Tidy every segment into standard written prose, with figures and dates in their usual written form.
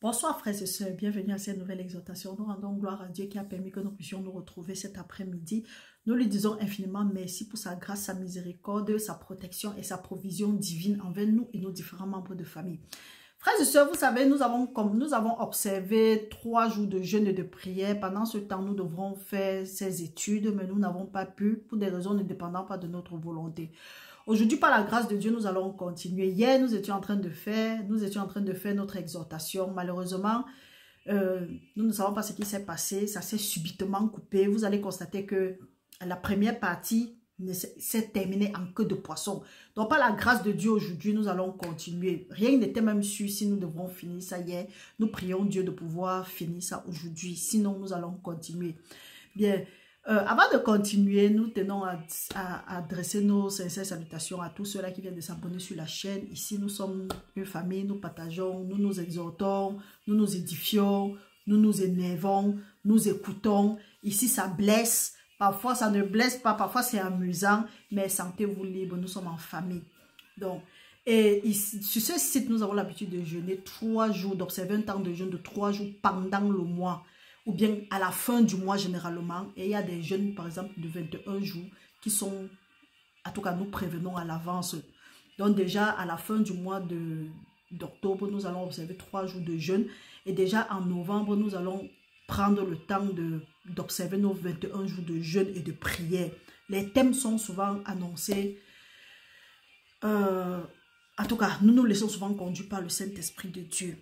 Bonsoir frères et sœurs, bienvenue à cette nouvelle exhortation. Nous rendons gloire à Dieu qui a permis que nous puissions nous retrouver cet après-midi. Nous lui disons infiniment merci pour sa grâce, sa miséricorde, sa protection et sa provision divine envers nous et nos différents membres de famille. Frères et sœurs, vous savez, nous avons observé 3 jours de jeûne et de prière. Pendant ce temps, nous devrons faire ces études, mais nous n'avons pas pu pour des raisons ne dépendant pas de notre volonté. Aujourd'hui, par la grâce de Dieu, nous allons continuer. Hier, nous étions en train de faire notre exhortation. Malheureusement, nous ne savons pas ce qui s'est passé. Ça s'est subitement coupé. Vous allez constater que la première partie s'est terminée en queue de poisson. Donc, par la grâce de Dieu, aujourd'hui, nous allons continuer. Rien n'était même sûr si nous devrons finir ça hier. Nous prions Dieu de pouvoir finir ça aujourd'hui. Sinon, nous allons continuer. Bien. Avant de continuer, nous tenons à adresser nos sincères salutations à tous ceux-là qui viennent de s'abonner sur la chaîne. Ici, nous sommes une famille, nous partageons, nous nous exhortons, nous nous édifions, nous nous énervons, nous écoutons. Ici, ça blesse. Parfois, ça ne blesse pas, parfois c'est amusant, mais sentez-vous libre, nous sommes en famille. Donc, et ici, sur ce site, nous avons l'habitude de jeûner 3 jours, d'observer un temps de jeûne de 3 jours pendant le mois. Ou bien à la fin du mois généralement. Et il y a des jeûnes, par exemple, de 21 jours qui sont, en tout cas, nous prévenons à l'avance. Donc déjà, à la fin du mois d'octobre, nous allons observer 3 jours de jeûne. Et déjà en novembre, nous allons prendre le temps d'observer nos 21 jours de jeûne et de prière. Les thèmes sont souvent annoncés. En tout cas, nous nous laissons souvent conduire par le Saint-Esprit de Dieu.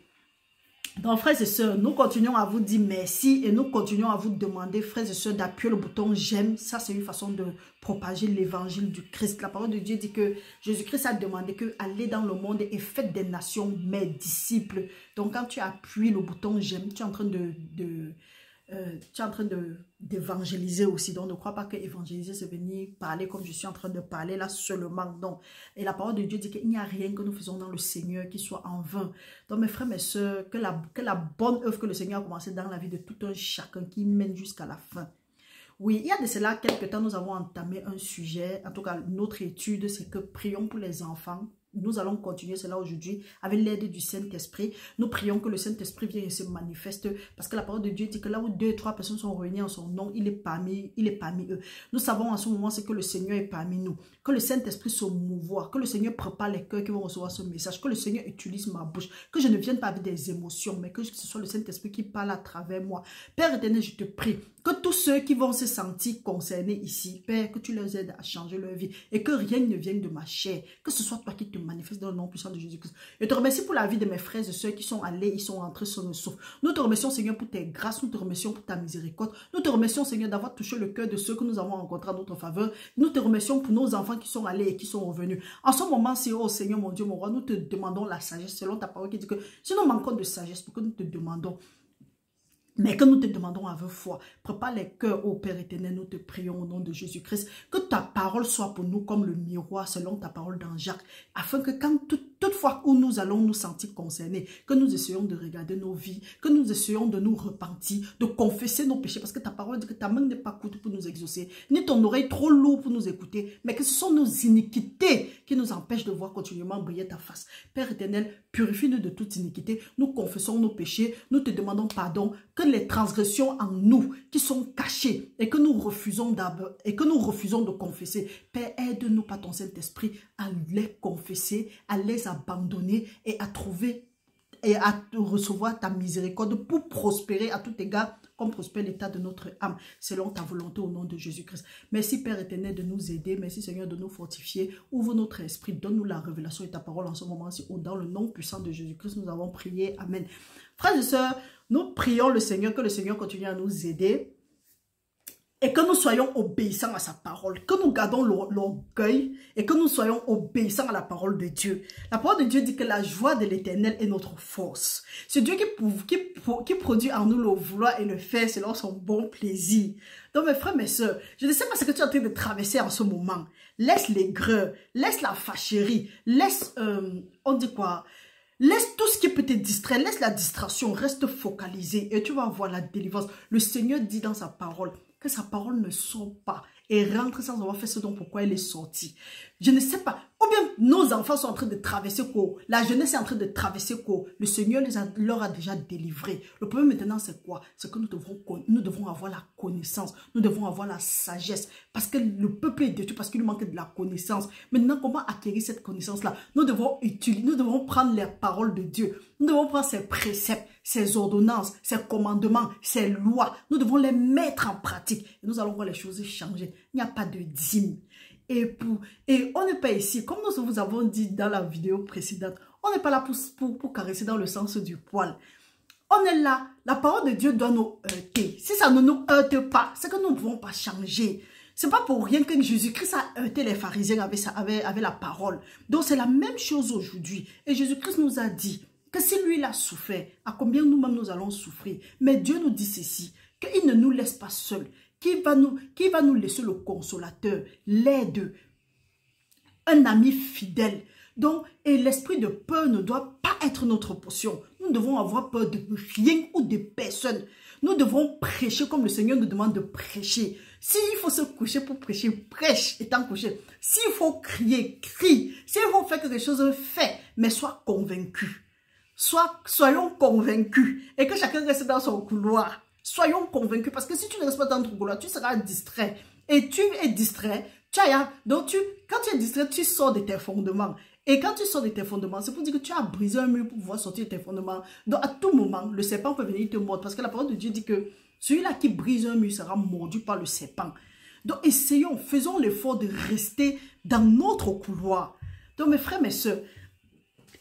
Donc, frères et sœurs, nous continuons à vous dire merci et nous continuons à vous demander, frères et sœurs, d'appuyer le bouton j'aime. Ça, c'est une façon de propager l'évangile du Christ. La parole de Dieu dit que Jésus-Christ a demandé que allez dans le monde et faites des nations mes disciples. Donc, quand tu appuies le bouton j'aime, tu es en train d'évangéliser aussi. Donc, ne crois pas que évangéliser, c'est venir parler comme je suis en train de parler là seulement. Donc, et la parole de Dieu dit qu'il n'y a rien que nous faisons dans le Seigneur qui soit en vain. Donc, mes frères, mes sœurs, que la bonne œuvre que le Seigneur a commencé dans la vie de tout un chacun qui mène jusqu'à la fin. Oui, il y a de cela quelques temps, nous avons entamé un sujet. En tout cas, notre étude, c'est que prions pour les enfants. Nous allons continuer cela aujourd'hui avec l'aide du Saint-Esprit. Nous prions que le Saint-Esprit vienne et se manifeste parce que la parole de Dieu dit que là où 2 et 3 personnes sont réunies en son nom, il est parmi eux. Nous savons en ce moment c'est que le Seigneur est parmi nous, que le Saint-Esprit se mouvoie, que le Seigneur prépare les cœurs qui vont recevoir ce message, que le Seigneur utilise ma bouche, que je ne vienne pas avec des émotions, mais que ce soit le Saint-Esprit qui parle à travers moi. Père éternel, je te prie que tous ceux qui vont se sentir concernés ici, Père, que tu les aides à changer leur vie et que rien ne vienne de ma chair, que ce soit toi qui te manifeste dans le nom puissant de Jésus-Christ. Je te remercie pour la vie de mes frères et sœurs qui sont allés, ils sont rentrés sur le souffle. Nous te remercions, Seigneur, pour tes grâces, nous te remercions pour ta miséricorde. Nous te remercions, Seigneur, d'avoir touché le cœur de ceux que nous avons rencontrés à notre faveur. Nous te remercions pour nos enfants qui sont allés et qui sont revenus. En ce moment, oh Seigneur, mon Dieu, mon roi, nous te demandons la sagesse selon ta parole qui dit que si nous manquons de sagesse, pour que nous te demandons, mais que nous te demandons avec foi, prépare les cœurs, ô Père éternel, nous te prions au nom de Jésus-Christ, que ta parole soit pour nous comme le miroir selon ta parole dans Jacques, afin que quand toutefois où nous allons nous sentir concernés, que nous essayons de regarder nos vies, que nous essayons de nous repentir, de confesser nos péchés, parce que ta parole dit que ta main n'est pas courte pour nous exaucer, ni ton oreille trop lourde pour nous écouter, mais que ce sont nos iniquités qui nous empêchent de voir continuellement briller ta face. Père éternel, purifie-nous de toute iniquité, nous confessons nos péchés, nous te demandons pardon, que les transgressions en nous qui sont cachées et que nous refusons de confesser, Père, aide-nous par ton Saint-Esprit à les confesser, à les abandonner et à trouver et à recevoir ta miséricorde pour prospérer à tout égard comme prospère l'état de notre âme selon ta volonté au nom de Jésus-Christ. Merci Père éternel de nous aider, merci Seigneur de nous fortifier, ouvre notre esprit, donne-nous la révélation et ta parole en ce moment-ci, dans le nom puissant de Jésus-Christ nous avons prié, amen. Frères et sœurs, nous prions le Seigneur, que le Seigneur continue à nous aider et que nous soyons obéissants à sa parole, que nous gardons l'orgueil et que nous soyons obéissants à la parole de Dieu. La parole de Dieu dit que la joie de l'Éternel est notre force. C'est Dieu qui produit en nous le vouloir et le faire selon son bon plaisir. Donc mes frères, mes sœurs, je ne sais pas ce que tu es en train de traverser en ce moment. Laisse l'aigreur, laisse la fâcherie, laisse, on dit quoi? Laisse tout ce qui peut te distraire, laisse la distraction, reste focalisé et tu vas voir la délivrance. Le Seigneur dit dans sa parole que sa parole ne sort pas et rentre sans avoir fait ce dont pourquoi elle est sortie. Je ne sais pas, Ou bien nos enfants sont en train de traverser quoi? La jeunesse est en train de traverser quoi? Le Seigneur leur a déjà délivré. Le problème maintenant c'est quoi? C'est que nous devons avoir la connaissance. Nous devons avoir la sagesse. Parce que le peuple est détruit parce qu'il lui manque de la connaissance. Maintenant, comment acquérir cette connaissance-là? Nous devons prendre les paroles de Dieu. Nous devons prendre ses préceptes, ses ordonnances, ses commandements, ses lois. Nous devons les mettre en pratique. Et nous allons voir les choses changer. Il n'y a pas de dîme. Et on n'est pas ici, comme nous vous avons dit dans la vidéo précédente, on n'est pas là pour caresser dans le sens du poil. On est là, la parole de Dieu doit nous heurter. Si ça ne nous heurte pas, c'est que nous ne pouvons pas changer. C'est pas pour rien que Jésus-Christ a heurté les pharisiens avec la parole. Donc c'est la même chose aujourd'hui. Et Jésus-Christ nous a dit que si lui il a souffert, à combien nous-mêmes nous allons souffrir. Mais Dieu nous dit ceci, qu'il ne nous laisse pas seuls. Qui va nous laisser le consolateur, l'aide, un ami fidèle. Donc, et l'esprit de peur ne doit pas être notre portion. Nous devons avoir peur de rien ou de personne. Nous devons prêcher comme le Seigneur nous demande de prêcher. S'il faut se coucher pour prêcher, prêche étant couché. S'il faut crier, crie. S'il faut faire quelque chose, fais. Mais sois convaincu. Soyons convaincus. Et que chacun reste dans son couloir. Soyons convaincus, parce que si tu ne restes pas dans ton couloir, tu seras distrait. Et tu es distrait, quand tu es distrait, tu sors de tes fondements. Et quand tu sors de tes fondements, c'est pour dire que tu as brisé un mur pour pouvoir sortir de tes fondements. Donc à tout moment, le serpent peut venir te mordre, parce que la parole de Dieu dit que celui-là qui brise un mur sera mordu par le serpent. Donc essayons, faisons l'effort de rester dans notre couloir. Donc mes frères, mes soeurs,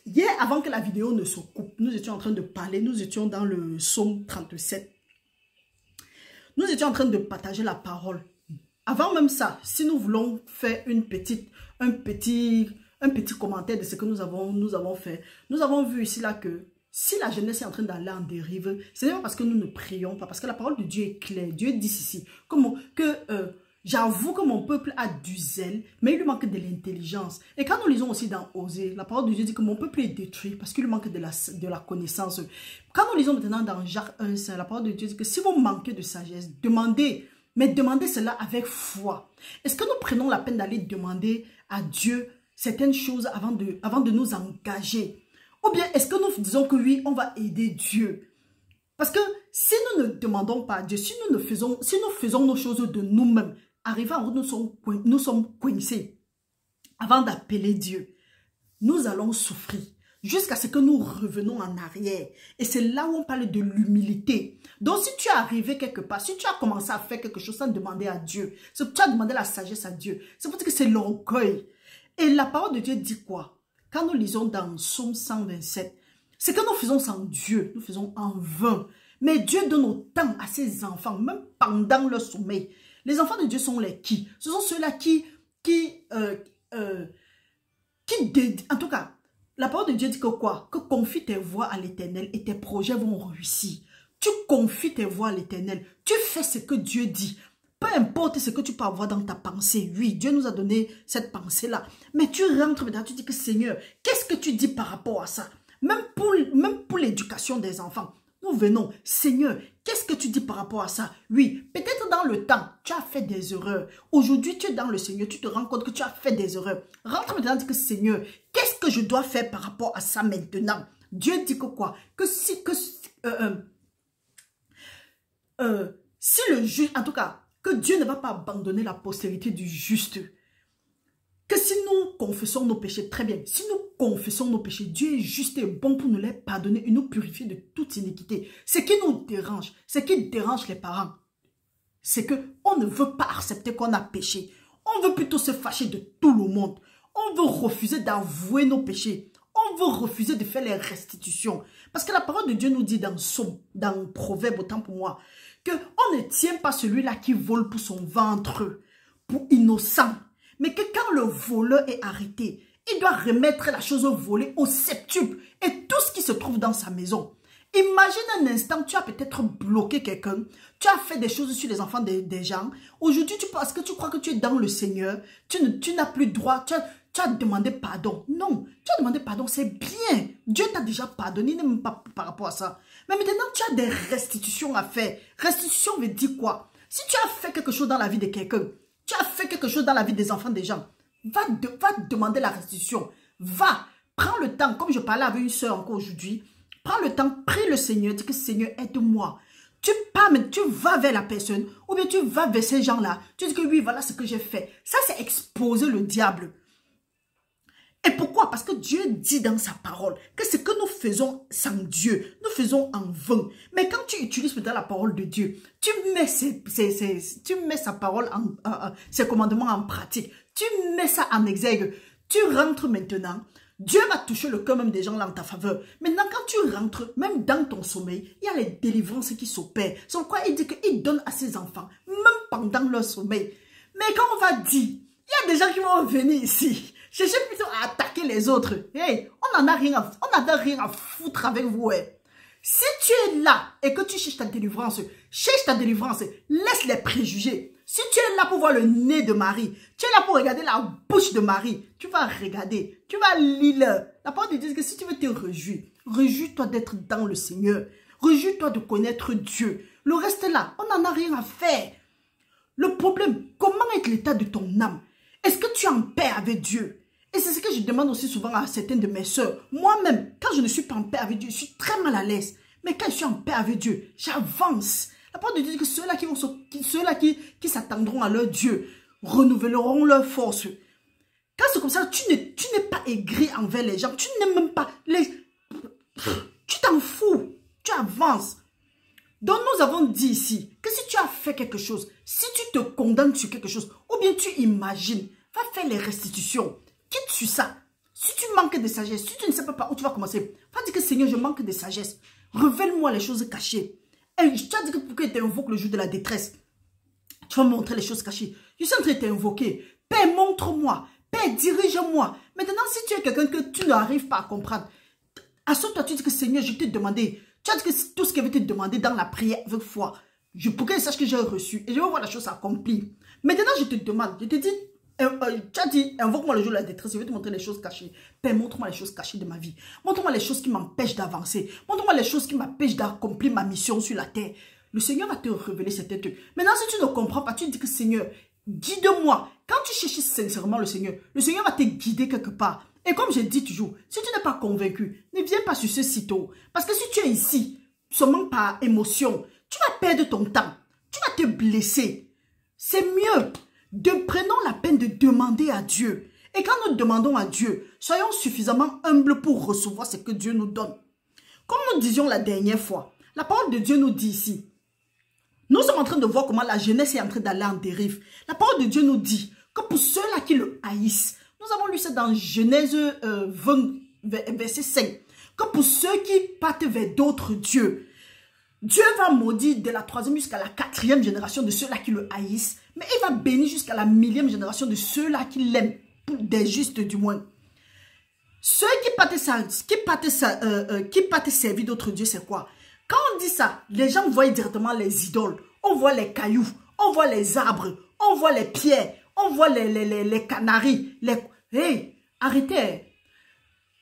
hier, avant que la vidéo ne se coupe, nous étions en train de parler, nous étions dans le psaume 37. Nous étions en train de partager la parole. Avant même ça, si nous voulons faire un petit commentaire de ce que nous avons fait, nous avons vu ici là que si la jeunesse est en train d'aller en dérive, ce n'est pas parce que nous ne prions pas, parce que la parole de Dieu est claire. Dieu dit ici j'avoue que mon peuple a du zèle, mais il lui manque de l'intelligence. Et quand nous lisons aussi dans Osée, la parole de Dieu dit que mon peuple est détruit parce qu'il lui manque de la connaissance. Quand nous lisons maintenant dans Jacques 1,5, la parole de Dieu dit que si vous manquez de sagesse, demandez, mais demandez cela avec foi. Est-ce que nous prenons la peine d'aller demander à Dieu certaines choses avant de nous engager? Ou bien est-ce que nous disons que oui, on va aider Dieu? Parce que si nous ne demandons pas à Dieu, si nous faisons nos choses de nous-mêmes, arrivant où nous sommes coincés, avant d'appeler Dieu, nous allons souffrir jusqu'à ce que nous revenons en arrière. Et c'est là où on parle de l'humilité. Donc si tu es arrivé quelque part, si tu as commencé à faire quelque chose sans demander à Dieu, si tu as demandé la sagesse à Dieu, c'est pour dire que c'est l'orgueil. Et la parole de Dieu dit quoi? Quand nous lisons dans Psaume 127, c'est que nous faisons sans Dieu, nous faisons en vain. Mais Dieu donne autant à ses enfants, même pendant leur sommeil. Les enfants de Dieu sont les qui? Ce sont ceux-là en tout cas, la parole de Dieu dit que quoi? Que confie tes voies à l'Éternel et tes projets vont réussir. Tu confies tes voies à l'Éternel. Tu fais ce que Dieu dit. Peu importe ce que tu peux avoir dans ta pensée. Oui, Dieu nous a donné cette pensée-là. Mais tu rentres dedans, tu dis que Seigneur, qu'est-ce que tu dis par rapport à ça? Même pour l'éducation des enfants. Nous venons, Seigneur, qu'est-ce que tu dis par rapport à ça? Oui, peut-être dans le temps, tu as fait des erreurs. Aujourd'hui, tu es dans le Seigneur, tu te rends compte que tu as fait des erreurs. Rentre maintenant et dis que Seigneur, qu'est-ce que je dois faire par rapport à ça maintenant? Dieu dit que quoi? Que si le juge, en tout cas, que Dieu ne va pas abandonner la postérité du juste. Que si nous confessons nos péchés, très bien, si nous confessons nos péchés, Dieu est juste et bon pour nous les pardonner et nous purifier de toute iniquité. Ce qui nous dérange, ce qui dérange les parents, c'est qu'on ne veut pas accepter qu'on a péché. On veut plutôt se fâcher de tout le monde. On veut refuser d'avouer nos péchés. On veut refuser de faire les restitutions. Parce que la parole de Dieu nous dit dans Proverbe, autant pour moi, qu'on ne tient pas celui-là qui vole pour son ventre, pour innocent. Mais que quand le voleur est arrêté, il doit remettre la chose volée au septuple et tout ce qui se trouve dans sa maison. Imagine un instant, tu as peut-être bloqué quelqu'un, tu as fait des choses sur les enfants des gens. Aujourd'hui, parce que tu crois que tu es dans le Seigneur, tu n'as plus droit, tu as demandé pardon. Non, tu as demandé pardon, c'est bien. Dieu t'a déjà pardonné, même pas par rapport à ça. Mais maintenant, tu as des restitutions à faire. Restitution veut dire quoi? Si tu as fait quelque chose dans la vie de quelqu'un, tu as fait quelque chose dans la vie des enfants des gens, Va demander la restitution. Va, prends le temps, comme je parlais avec une soeur encore aujourd'hui, prends le temps, prie le Seigneur, dis que Seigneur, aide-moi. Tu pars, mais tu vas vers la personne, ou bien tu vas vers ces gens-là. Tu dis que oui, voilà ce que j'ai fait. Ça, c'est exposer le diable. Et pourquoi? Parce que Dieu dit dans sa parole que ce que nous faisons sans Dieu, nous faisons en vain. Mais quand tu utilises dans la parole de Dieu, tu mets, sa parole, ses commandements en pratique. Tu mets ça en exergue. Tu rentres maintenant. Dieu va toucher le cœur même des gens là en ta faveur. Maintenant, quand tu rentres, même dans ton sommeil, il y a les délivrances qui s'opèrent. C'est pourquoi il dit qu'il donne à ses enfants, même pendant leur sommeil. Mais quand on va dire, il y a des gens qui vont venir ici, chercher plutôt à attaquer les autres. Hey, on n'a rien à foutre avec vous. Hey. Si tu es là et que tu cherches ta délivrance, laisse les préjugés. Si tu es là pour voir le nez de Marie, tu es là pour regarder la bouche de Marie, tu vas regarder, tu vas lire. La parole de Dieu dit que si tu veux te réjouir, réjouis-toi d'être dans le Seigneur. Réjouis-toi de connaître Dieu. Le reste là, on n'en a rien à faire. Le problème, comment est l'état de ton âme? Est-ce que tu es en paix avec Dieu? Et c'est ce que je demande aussi souvent à certaines de mes sœurs. Moi-même, quand je ne suis pas en paix avec Dieu, je suis très mal à l'aise. Mais quand je suis en paix avec Dieu, j'avance. La parole de Dieu dit que ceux-là qui s'attendront à leur Dieu renouvelleront leur force. Quand c'est comme ça, tu n'es pas aigri envers les gens. Tu n'es même pas... Tu t'en fous. Tu avances. Donc nous avons dit ici que si tu as fait quelque chose, si tu te condamnes sur quelque chose, ou bien tu imagines, va faire les restitutions. Quitte sur ça. Si tu manques de sagesse, si tu ne sais pas par où tu vas commencer, va dire que Seigneur, je manque de sagesse. Révèle-moi les choses cachées. Et tu as dit que pourquoi tu t'invoques le jour de la détresse, tu vas me montrer les choses cachées. Je suis en train de t'invoquer. Père, montre-moi. Père, dirige-moi. Maintenant, si tu es quelqu'un que tu n'arrives pas à comprendre, assure-toi, tu dis que Seigneur, je t'ai demandé. Tu as dit que tout ce qu'il avait été demandé dans la prière avec foi, pour que je sache que j'ai reçu. Et je vais voir la chose s'accomplir. Maintenant, je te demande, je te dis, tu as dit, invoque-moi le jour de la détresse, je vais te montrer les choses cachées. Père, montre-moi les choses cachées de ma vie. Montre-moi les choses qui m'empêchent d'avancer. Montre-moi les choses qui m'empêchent d'accomplir ma mission sur la terre. Le Seigneur va te révéler certains trucs. Maintenant, si tu ne comprends pas, tu dis que Seigneur, guide-moi. Quand tu cherches sincèrement le Seigneur va te guider quelque part. Et comme je dis toujours, si tu n'es pas convaincu, ne viens pas sur ce site-là. Parce que si tu es ici, seulement par émotion, tu vas perdre ton temps. Tu vas te blesser. C'est mieux. Prenons la peine de demander à Dieu. Et quand nous demandons à Dieu, soyons suffisamment humbles pour recevoir ce que Dieu nous donne. Comme nous disions la dernière fois, la parole de Dieu nous dit ici, nous sommes en train de voir comment la jeunesse est en train d'aller en dérive. La parole de Dieu nous dit que pour ceux-là qui le haïssent, nous avons lu ça dans Genèse 20, verset 5, que pour ceux qui partent vers d'autres dieux, Dieu va maudire de la 3e jusqu'à la 4e génération de ceux-là qui le haïssent, mais il va bénir jusqu'à la 1000e génération de ceux-là qui l'aiment, des justes du moins. Ceux qui partent servir d'autres dieux, c'est quoi? Quand on dit ça, les gens voient directement les idoles, on voit les cailloux, on voit les arbres, on voit les pierres, on voit les canaris. Hey, arrêtez.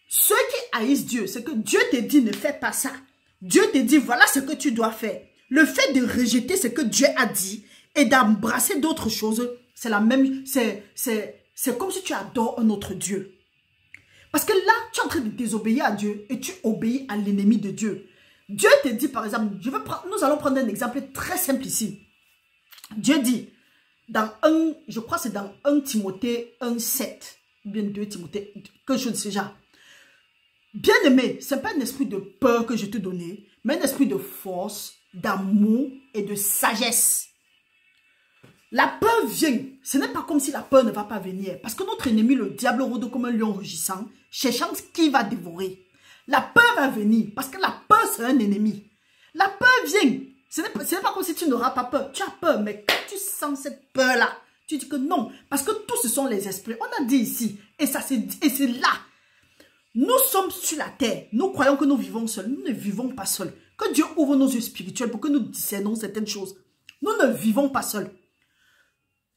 Ceux qui haïssent Dieu, c'est que Dieu te dit ne fais pas ça. Dieu te dit voilà ce que tu dois faire. Le fait de rejeter ce que Dieu a dit et d'embrasser d'autres choses, c'est la même, c'est comme si tu adores un autre Dieu. Parce que là, tu es en train de désobéir à Dieu et tu obéis à l'ennemi de Dieu. Dieu te dit par exemple, nous allons prendre un exemple très simple ici. Dieu dit, je crois que c'est dans 1 Timothée 1,7, ou bien 2 Timothée, quelque chose de ce genre. Bien-aimé, ce n'est pas un esprit de peur que je te donnais, mais un esprit de force, d'amour et de sagesse. La peur vient. Ce n'est pas comme si la peur ne va pas venir. Parce que notre ennemi, le diable, rôde comme un lion rugissant, cherchant qui va dévorer. La peur va venir. Parce que la peur, c'est un ennemi. La peur vient. Ce n'est pas comme si tu n'auras pas peur. Tu as peur, mais quand tu sens cette peur-là, tu dis que non. Parce que tous ce sont les esprits. On a dit ici. Et c'est là. Nous sommes sur la terre. Nous croyons que nous vivons seuls. Nous ne vivons pas seuls. Que Dieu ouvre nos yeux spirituels pour que nous discernons certaines choses. Nous ne vivons pas seuls.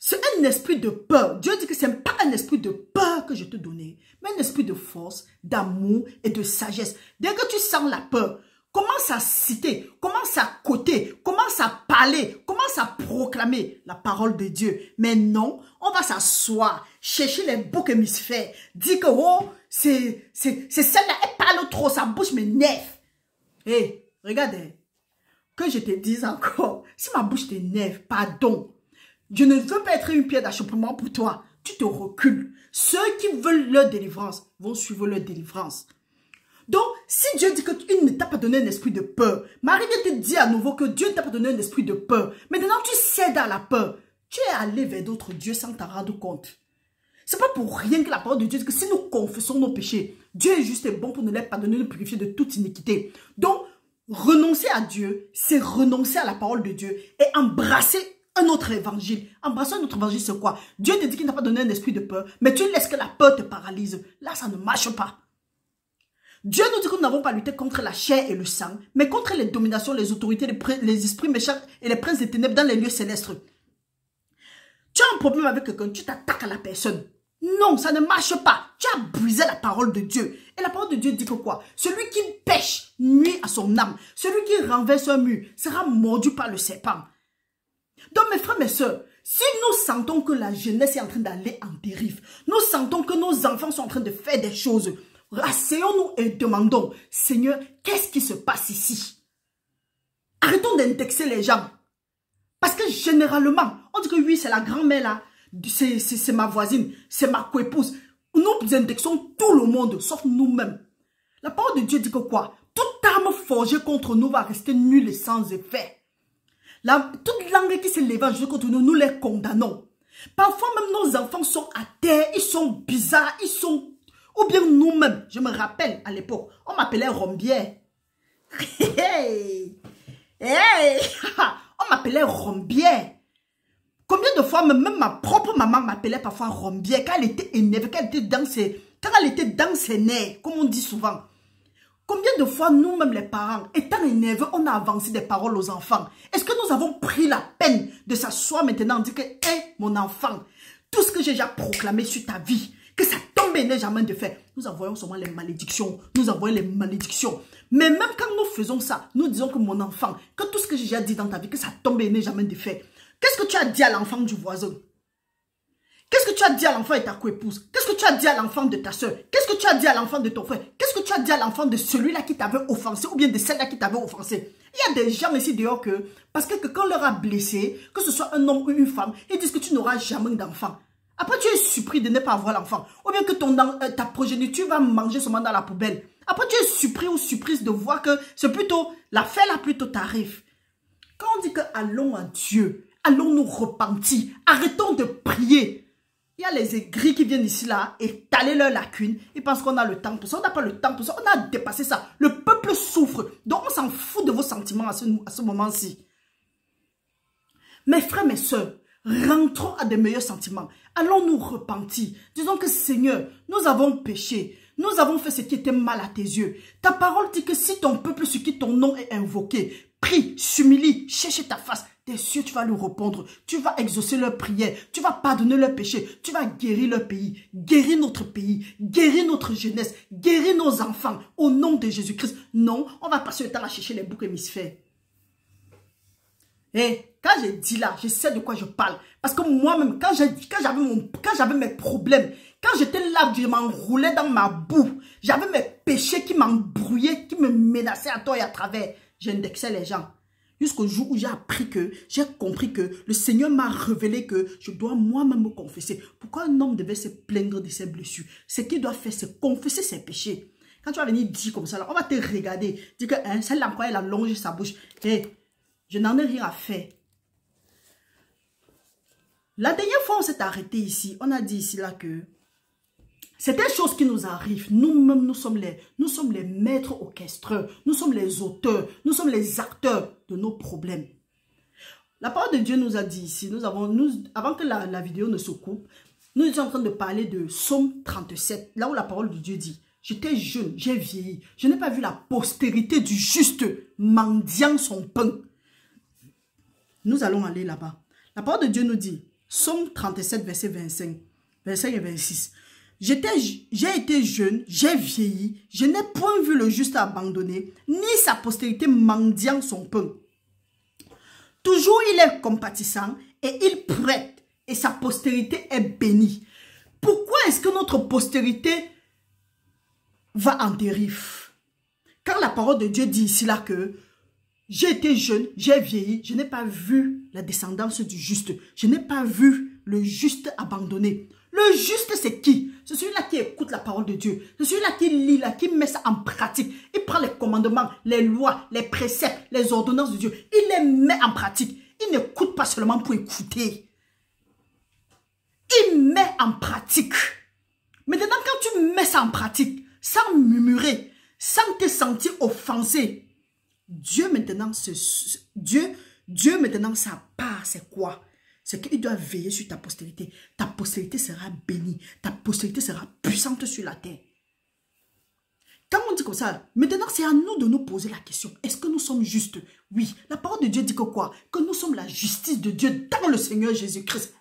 C'est un esprit de peur. Dieu dit que ce n'est pas un esprit de peur que je te donnais, mais un esprit de force, d'amour et de sagesse. Dès que tu sens la peur, commence à citer, commence à côté, commence à parler, commence commence à proclamer la parole de Dieu. Mais non, on va s'asseoir, chercher les boucs hémisphères, dire que oh, c'est celle-là, elle parle trop, sa bouche m'énerve. Hé, regardez, que je te dise encore, si ma bouche t'énerve, pardon, je ne veux pas être une pierre d'achoppement pour toi. Tu te recules. Ceux qui veulent leur délivrance vont suivre leur délivrance. Donc, si Dieu dit qu'il ne t'a pas donné un esprit de peur, Marie vient te dire à nouveau que Dieu ne t'a pas donné un esprit de peur. Maintenant, tu cèdes à la peur. Tu es allé vers d'autres dieux sans t'en rendre compte. C'est pas pour rien que la parole de Dieu dit que si nous confessons nos péchés, Dieu est juste et bon pour nous les pardonner, nous purifier de toute iniquité. Donc, renoncer à Dieu, c'est renoncer à la parole de Dieu et embrasser un autre évangile. Embrasser un autre évangile, c'est quoi? Dieu te dit qu'il n'a pas donné un esprit de peur, mais tu laisses que la peur te paralyse. Là, ça ne marche pas. Dieu nous dit que nous n'avons pas lutté contre la chair et le sang, mais contre les dominations, les autorités, les esprits méchants et les princes des ténèbres dans les lieux célestes. Tu as un problème avec quelqu'un, tu t'attaques à la personne. Non, ça ne marche pas. Tu as brisé la parole de Dieu. Et la parole de Dieu dit que quoi? Celui qui pêche nuit à son âme. Celui qui renverse un mur sera mordu par le serpent. Donc mes frères, mes soeurs, si nous sentons que la jeunesse est en train d'aller en dérive, nous sentons que nos enfants sont en train de faire des choses, asseyons-nous et demandons, Seigneur, qu'est-ce qui se passe ici? Arrêtons d'indexer les gens. Parce que généralement, on dit que oui, c'est la grand-mère là, c'est ma voisine, c'est ma coépouse. Nous indexons tout le monde, sauf nous-mêmes. La parole de Dieu dit que quoi? Toute arme forgée contre nous va rester nulle et sans effet. Toute langue qui s'élève contre nous, nous les condamnons. Parfois même nos enfants sont à terre, ils sont bizarres, ils sont... Ou bien nous-mêmes, je me rappelle à l'époque, on m'appelait Rombière. Hey! Hey! On m'appelait Rombière. Combien de fois, même ma propre maman m'appelait parfois Rombière, quand elle était énervée, quand elle était dans ses nerfs, comme on dit souvent. Combien de fois, nous-mêmes les parents, étant énervés, on a avancé des paroles aux enfants? Est-ce que nous avons pris la peine de s'asseoir maintenant et dire que, hé, mon enfant, tout ce que j'ai déjà proclamé sur ta vie, que ça tombe et n'est jamais de fait. Nous envoyons seulement les malédictions. Nous envoyons les malédictions. Mais même quand nous faisons ça, nous disons que mon enfant, que tout ce que j'ai déjà dit dans ta vie, que ça tombe et n'est jamais de fait. Qu'est-ce que tu as dit à l'enfant du voisin? Qu'est-ce que tu as dit à l'enfant de ta coépouse? Qu'est-ce que tu as dit à l'enfant de ta soeur? Qu'est-ce que tu as dit à l'enfant de ton frère? Qu'est-ce que tu as dit à l'enfant de celui-là qui t'avait offensé ou bien de celle-là qui t'avait offensé? Il y a des gens ici dehors que, parce que quelqu'un leur a blessé, que ce soit un homme ou une femme, ils disent que tu n'auras jamais d'enfant. Après, tu es surpris de ne pas avoir l'enfant. Ou bien que ta progéniture va manger seulement dans la poubelle. Après, tu es surpris ou surprise de voir que c'est plutôt, l'affaire là plutôt t'arrive. Quand on dit que allons à Dieu, allons nous repentir, arrêtons de prier. Il y a les aigris qui viennent ici là, étaler leurs lacunes. Ils pensent qu'on a le temps pour ça. On n'a pas le temps pour ça. On a dépassé ça. Le peuple souffre. Donc, on s'en fout de vos sentiments à ce moment-ci. Mes frères, mes soeurs, rentrons à des meilleurs sentiments. Allons nous repentir. Disons que Seigneur, nous avons péché. Nous avons fait ce qui était mal à tes yeux. Ta parole dit que si ton peuple sur qui ton nom est invoqué, prie, s'humilie, cherche ta face, tes cieux, tu vas lui répondre. Tu vas exaucer leurs prières. Tu vas pardonner leurs péchés. Tu vas guérir leur pays. Guérir notre pays. Guérir notre jeunesse. Guérir nos enfants. Au nom de Jésus-Christ. Non, on va passer le temps à chercher les boucs hémisphères. Et quand j'ai dit là, je sais de quoi je parle. Parce que moi-même, quand j'avais mes problèmes, quand j'étais là, je m'enroulais dans ma boue, j'avais mes péchés qui m'embrouillaient, qui me menaçaient à tort et à travers. J'indexais les gens. Jusqu'au jour où j'ai appris que, j'ai compris que le Seigneur m'a révélé que je dois moi-même me confesser. Pourquoi un homme devait se plaindre de ses blessures? Ce qu'il doit faire, c'est confesser ses péchés. Quand tu vas venir dire comme ça, là, on va te regarder. Dire que celle-là, elle a longé sa bouche. Hey, je n'en ai rien à faire. La dernière fois, on s'est arrêté ici. On a dit ici là que c'est des choses qui nous arrivent. Nous-mêmes, nous sommes les maîtres orchestreurs. Nous sommes les auteurs. Nous sommes les acteurs de nos problèmes. La parole de Dieu nous a dit ici, avant que la vidéo ne se coupe, nous étions en train de parler de Psaume 37, là où la parole de Dieu dit, j'étais jeune, j'ai vieilli, je n'ai pas vu la postérité du juste mendiant son pain. Nous allons aller là-bas. La parole de Dieu nous dit, Psaume 37, verset 25 et 26. J'ai été jeune, j'ai vieilli, je n'ai point vu le juste abandonné, ni sa postérité mendiant son pain. Toujours il est compatissant et il prête et sa postérité est bénie. Pourquoi est-ce que notre postérité va en dérive? Car la parole de Dieu dit ici là que j'ai été jeune, j'ai vieilli, je n'ai pas vu la descendance du juste. Je n'ai pas vu le juste abandonné. Le juste, c'est qui? C'est celui-là qui écoute la parole de Dieu. C'est celui-là qui lit, là, qui met ça en pratique. Il prend les commandements, les lois, les préceptes, les ordonnances de Dieu. Il les met en pratique. Il n'écoute pas seulement pour écouter. Il met en pratique. Maintenant, quand tu mets ça en pratique, sans murmurer, sans te sentir offensé, Dieu maintenant, sa part, c'est quoi? C'est qu'il doit veiller sur ta postérité. Ta postérité sera bénie. Ta postérité sera puissante sur la terre. Quand on dit comme ça, maintenant c'est à nous de nous poser la question. Est-ce que nous sommes justes? Oui. La parole de Dieu dit que quoi? Que nous sommes la justice de Dieu dans le Seigneur Jésus-Christ.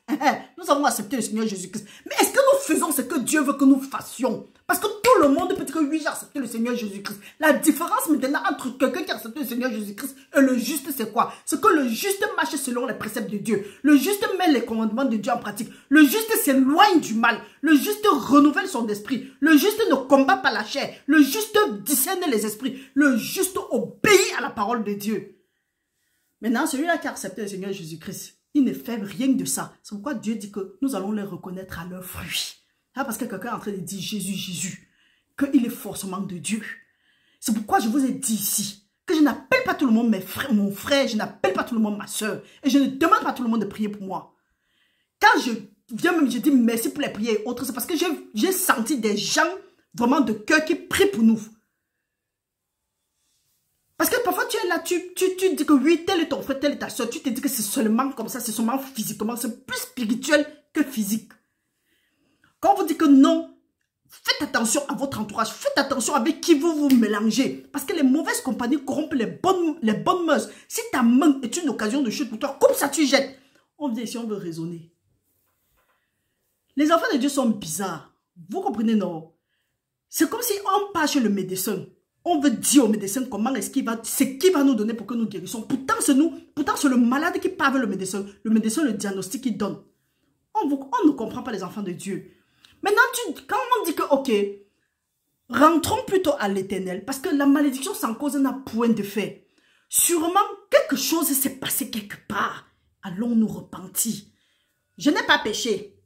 Nous avons accepté le Seigneur Jésus-Christ. Mais est-ce que nous faisons ce que Dieu veut que nous fassions? Parce que tout le monde peut dire que oui, j'ai accepté le Seigneur Jésus-Christ. La différence maintenant entre quelqu'un qui a accepté le Seigneur Jésus-Christ et le juste, c'est quoi? C'est que le juste marche selon les préceptes de Dieu. Le juste met les commandements de Dieu en pratique. Le juste s'éloigne du mal. Le juste renouvelle son esprit. Le juste ne combat pas la chair. Le juste discerne les esprits. Le juste obéit à la parole de Dieu. Maintenant, celui-là qui a accepté le Seigneur Jésus-Christ, il ne fait rien de ça. C'est pourquoi Dieu dit que nous allons les reconnaître à leurs fruits. Parce que quelqu'un est en train de dire Jésus, Jésus, qu'il est forcément de Dieu. C'est pourquoi je vous ai dit ici que je n'appelle pas tout le monde mon frère, je n'appelle pas tout le monde ma soeur. Et je ne demande pas à tout le monde de prier pour moi. Quand je viens même, je dis merci pour les prières et autres, c'est parce que j'ai senti des gens vraiment de cœur qui prient pour nous. Parce que parfois tu es là, tu dis que oui, tel est ton frère, tel est ta soeur. Tu te dis que c'est seulement comme ça, c'est seulement physiquement, c'est plus spirituel que physique. Quand on vous dit que non, faites attention à votre entourage, faites attention avec qui vous vous mélangez. Parce que les mauvaises compagnies corrompent les bonnes mœurs. Si ta main est une occasion de chute pour toi, comme ça tu jettes. On vient ici, on veut raisonner. Les enfants de Dieu sont bizarres. Vous comprenez, non? C'est comme si on part chez le médecin. On veut dire au médecin comment est-ce qu'il va, c'est qui va nous donner pour que nous guérissons. Pourtant, c'est nous. Pourtant, c'est le malade qui part avec le médecin. Le médecin, le diagnostic qu'il donne. On ne comprend pas les enfants de Dieu. Maintenant, quand on dit que, ok, rentrons plutôt à l'Éternel, parce que la malédiction sans cause n'a point de fait. Sûrement, quelque chose s'est passé quelque part. Allons nous repentir. Je n'ai pas péché.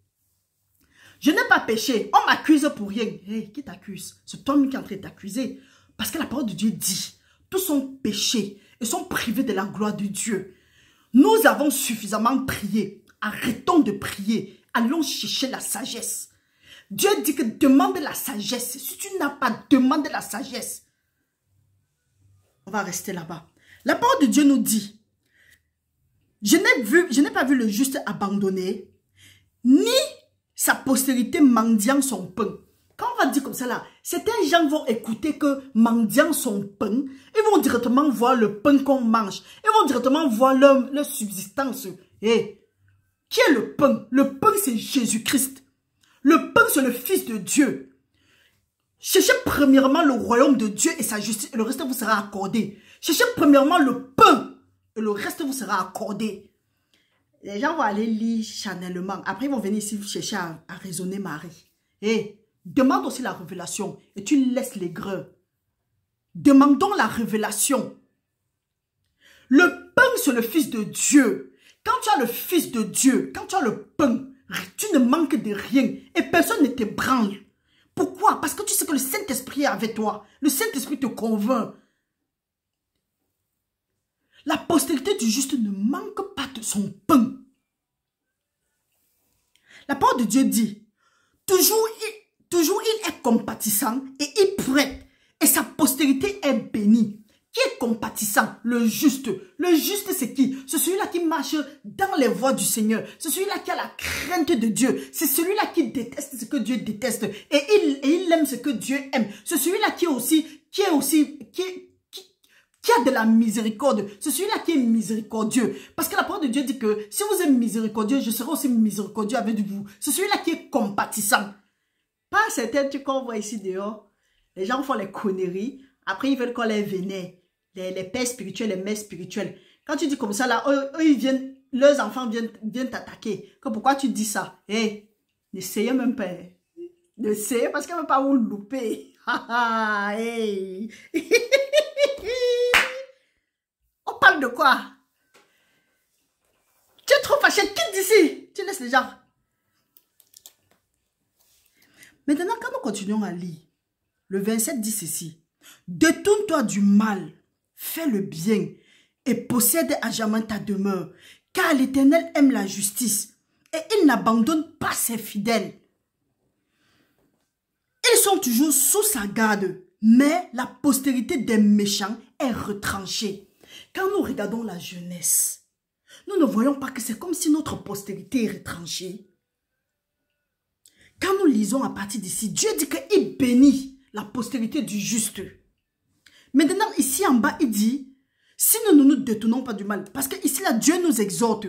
Je n'ai pas péché. On m'accuse pour rien. Hey, qui t'accuse? C'est toi qui est en train de t'accuser. Parce que la parole de Dieu dit, tous sont péchés et sont privés de la gloire de Dieu. Nous avons suffisamment prié. Arrêtons de prier. Allons chercher la sagesse. Dieu dit que demande la sagesse. Si tu n'as pas, demande la sagesse. On va rester là-bas. La parole de Dieu nous dit, je n'ai pas vu le juste abandonné, ni sa postérité mendiant son pain. Quand on va dire comme ça là, certains gens vont écouter que mendiant son pain, ils vont directement voir le pain qu'on mange. Ils vont directement voir leur subsistance. Hey, qui est le pain? Le pain, c'est Jésus-Christ. Le pain, c'est le Fils de Dieu. Cherchez premièrement le royaume de Dieu et sa justice, et le reste vous sera accordé. Cherchez premièrement le pain, et le reste vous sera accordé. Les gens vont aller lire charnellement. Après, ils vont venir ici chercher à raisonner Marie. Et demande aussi la révélation, et tu laisses l'aigreur. Demandons la révélation. Le pain, c'est le Fils de Dieu. Quand tu as le Fils de Dieu, quand tu as le pain, tu ne manques de rien et personne ne t'ébranle. Pourquoi? Parce que tu sais que le Saint-Esprit est avec toi. Le Saint-Esprit te convainc. La postérité du juste ne manque pas de son pain. La parole de Dieu dit, toujours il est compatissant et il prête et sa postérité est bénie. Qui est compatissant? Le juste. Le juste, c'est qui? C'est celui-là qui marche dans les voies du Seigneur. C'est celui-là qui a la crainte de Dieu. C'est celui-là qui déteste ce que Dieu déteste. Et il aime ce que Dieu aime. C'est celui-là qui a de la miséricorde. C'est celui-là qui est miséricordieux. Parce que la parole de Dieu dit que si vous êtes miséricordieux, je serai aussi miséricordieux avec vous. C'est celui-là qui est compatissant. Pas certains trucs qu'on voit ici dehors. Les gens font les conneries. Après, ils veulent qu'on les vénère. Les pères spirituels, les mères spirituelles. Quand tu dis comme ça, là, eux ils viennent, leurs enfants viennent t'attaquer. Pourquoi tu dis ça? Hey, n'essayez même pas. N'essayez parce qu'elle ne va pas vous louper. Hey. On parle de quoi? Tu es trop fâché, quitte d'ici. Tu laisses les gens. Maintenant, quand nous continuons à lire, le 27 dit ceci. Détourne-toi du mal, fais le bien et possède à jamais ta demeure. Car l'Éternel aime la justice et il n'abandonne pas ses fidèles. Ils sont toujours sous sa garde, mais la postérité des méchants est retranchée. Quand nous regardons la jeunesse, nous ne voyons pas que c'est comme si notre postérité est retranchée. Quand nous lisons à partir d'ici, Dieu dit qu'il bénit la postérité du juste. Maintenant, ici en bas, il dit, si nous ne nous détournons pas du mal, parce que ici là, Dieu nous exhorte,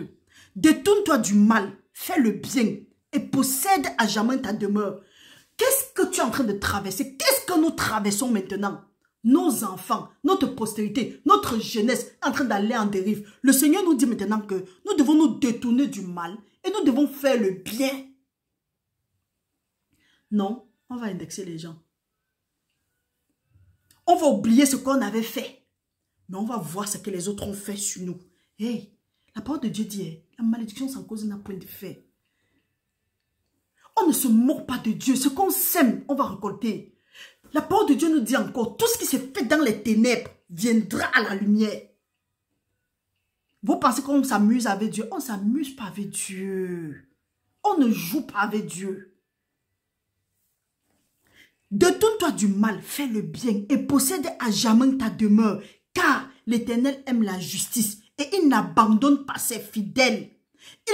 détourne-toi du mal, fais le bien et possède à jamais ta demeure. Qu'est-ce que tu es en train de traverser? Qu'est-ce que nous traversons maintenant? Nos enfants, notre postérité, notre jeunesse est en train d'aller en dérive. Le Seigneur nous dit maintenant que nous devons nous détourner du mal et nous devons faire le bien. Non, on va indexer les gens. On va oublier ce qu'on avait fait. Mais on va voir ce que les autres ont fait sur nous. Hey, la parole de Dieu dit, la malédiction sans cause n'a point de fait. On ne se moque pas de Dieu. Ce qu'on sème, on va récolter. La parole de Dieu nous dit encore, tout ce qui s'est fait dans les ténèbres viendra à la lumière. Vous pensez qu'on s'amuse avec Dieu? On ne s'amuse pas avec Dieu. On ne joue pas avec Dieu. Détourne-toi du mal, fais le bien et possède à jamais ta demeure, car l'Éternel aime la justice et il n'abandonne pas ses fidèles.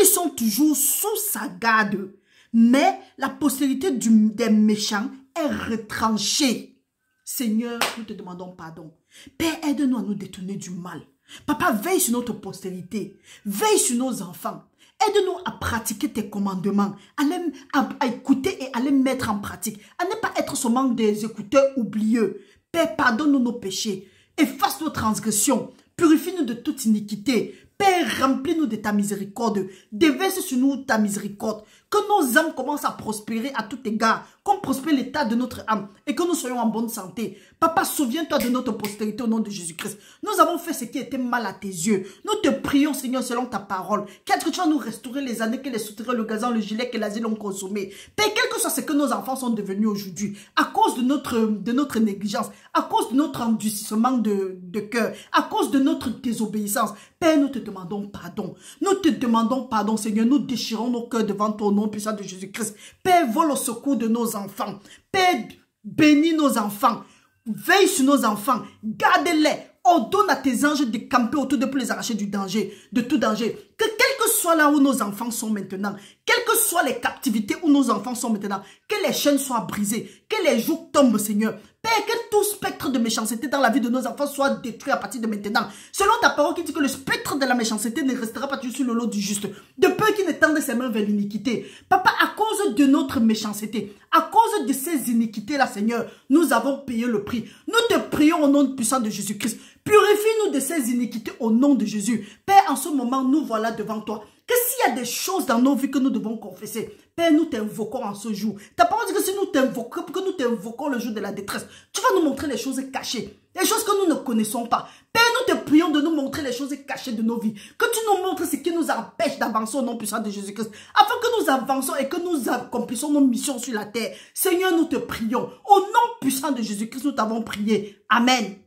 Ils sont toujours sous sa garde, mais la postérité des méchants est retranchée. Seigneur, nous te demandons pardon. Père, aide-nous à nous détourner du mal. Papa, veille sur notre postérité, veille sur nos enfants. Aide-nous à pratiquer tes commandements, à écouter et à les mettre en pratique, à ne pas être seulement des écouteurs oublieux. Père, pardonne-nous nos péchés, efface nos transgressions, purifie-nous de toute iniquité. Père, remplis-nous de ta miséricorde, déverse sur nous ta miséricorde, que nos âmes commencent à prospérer à tout égard, qu'on prospère l'état de notre âme et que nous soyons en bonne santé. Papa, souviens-toi de notre postérité au nom de Jésus-Christ. Nous avons fait ce qui était mal à tes yeux. Nous te prions, Seigneur, selon ta parole. Qu'est-ce que tu vas nous restaurer les années que les souterrains, le gazon, le gilet, que l'asile ont consommé. Père, quel que soit ce que nos enfants sont devenus aujourd'hui, à cause de notre négligence, à cause de notre endurcissement de cœur, à cause de notre désobéissance, Père, nous te demandons pardon. Nous te demandons pardon, Seigneur. Nous déchirons nos cœurs devant ton nom puissant de Jésus-Christ. Père, vole au secours de nos enfants. Père, bénis nos enfants. Veille sur nos enfants. Garde-les. Ordonne à tes anges de camper autour d'eux pour les arracher du danger, de tout danger. Que quel que soit là où nos enfants sont maintenant, quelles que soient les captivités où nos enfants sont maintenant, que les chaînes soient brisées, que les jougs tombent, Seigneur. Père, que tout spectre de méchanceté dans la vie de nos enfants soit détruit à partir de maintenant. Selon ta parole qui dit que le spectre de la méchanceté ne restera pas sur le lot du juste, de peur qu'il ne tende ses mains vers l'iniquité. Papa, à cause de notre méchanceté, à cause de ces iniquités-là, Seigneur, nous avons payé le prix. Nous te prions au nom puissant de Jésus-Christ. Purifie-nous de ces iniquités au nom de Jésus. Père, en ce moment, nous voilà devant toi. Que s'il y a des choses dans nos vies que nous devons confesser, Père, nous t'invoquons en ce jour. Ta parole dit que si nous t'invoquons le jour de la détresse, tu vas nous montrer les choses cachées, les choses que nous ne connaissons pas. Père, nous te prions de nous montrer les choses cachées de nos vies. Que tu nous montres ce qui nous empêche d'avancer au nom puissant de Jésus-Christ. Afin que nous avançons et que nous accomplissons nos missions sur la terre. Seigneur, nous te prions. Au nom puissant de Jésus-Christ, nous t'avons prié. Amen.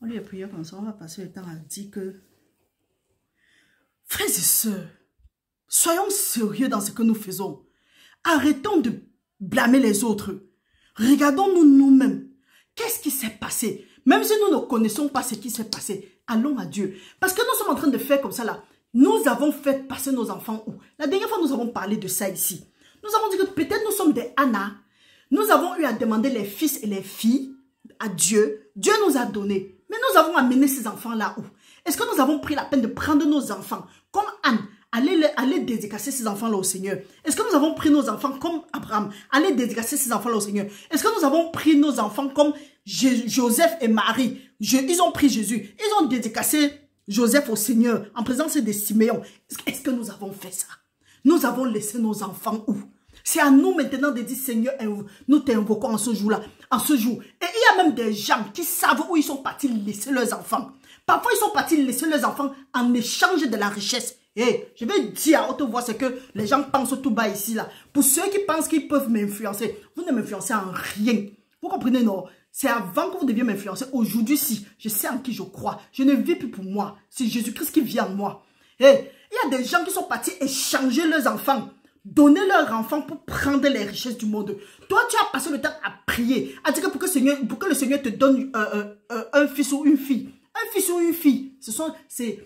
On lui a prié comme ça, on va passer le temps à dire que frères et sœurs, soyons sérieux dans ce que nous faisons. Arrêtons de blâmer les autres. Regardons-nous nous-mêmes. Qu'est-ce qui s'est passé? Même si nous ne connaissons pas ce qui s'est passé, allons à Dieu. Parce que nous sommes en train de faire comme ça là. Nous avons fait passer nos enfants où? La dernière fois, nous avons parlé de ça ici. Nous avons dit que peut-être nous sommes des Anna. Nous avons eu à demander les fils et les filles à Dieu. Dieu nous a donné. Mais nous avons amené ces enfants là où? Est-ce que nous avons pris la peine de prendre nos enfants comme Anne, aller dédicacer ces enfants-là au Seigneur? Est-ce que nous avons pris nos enfants comme Abraham, aller dédicacer ces enfants-là au Seigneur? Est-ce que nous avons pris nos enfants comme Joseph et Marie, Ils ont pris Jésus. Ils ont dédicacé Joseph au Seigneur en présence des Siméons. Est-ce que nous avons fait ça? Nous avons laissé nos enfants où? C'est à nous maintenant de dire, Seigneur, nous t'invoquons en ce jour-là, en ce jour. Et il y a même des gens qui savent où ils sont partis laisser leurs enfants. Parfois, ils sont partis laisser leurs enfants en échange de la richesse. Et je vais dire à haute voix ce que les gens pensent tout bas ici, là. Pour ceux qui pensent qu'ils peuvent m'influencer, vous ne m'influencez en rien. Vous comprenez, non? C'est avant que vous deviez m'influencer. Aujourd'hui, si je sais en qui je crois, je ne vis plus pour moi. C'est Jésus-Christ qui vit en moi. Et il y a des gens qui sont partis échanger leurs enfants, donner leurs enfants pour prendre les richesses du monde. Toi, tu as passé le temps à prier, à dire que pour que le Seigneur te donne un fils ou une fille. Un fils ou une fille, c'est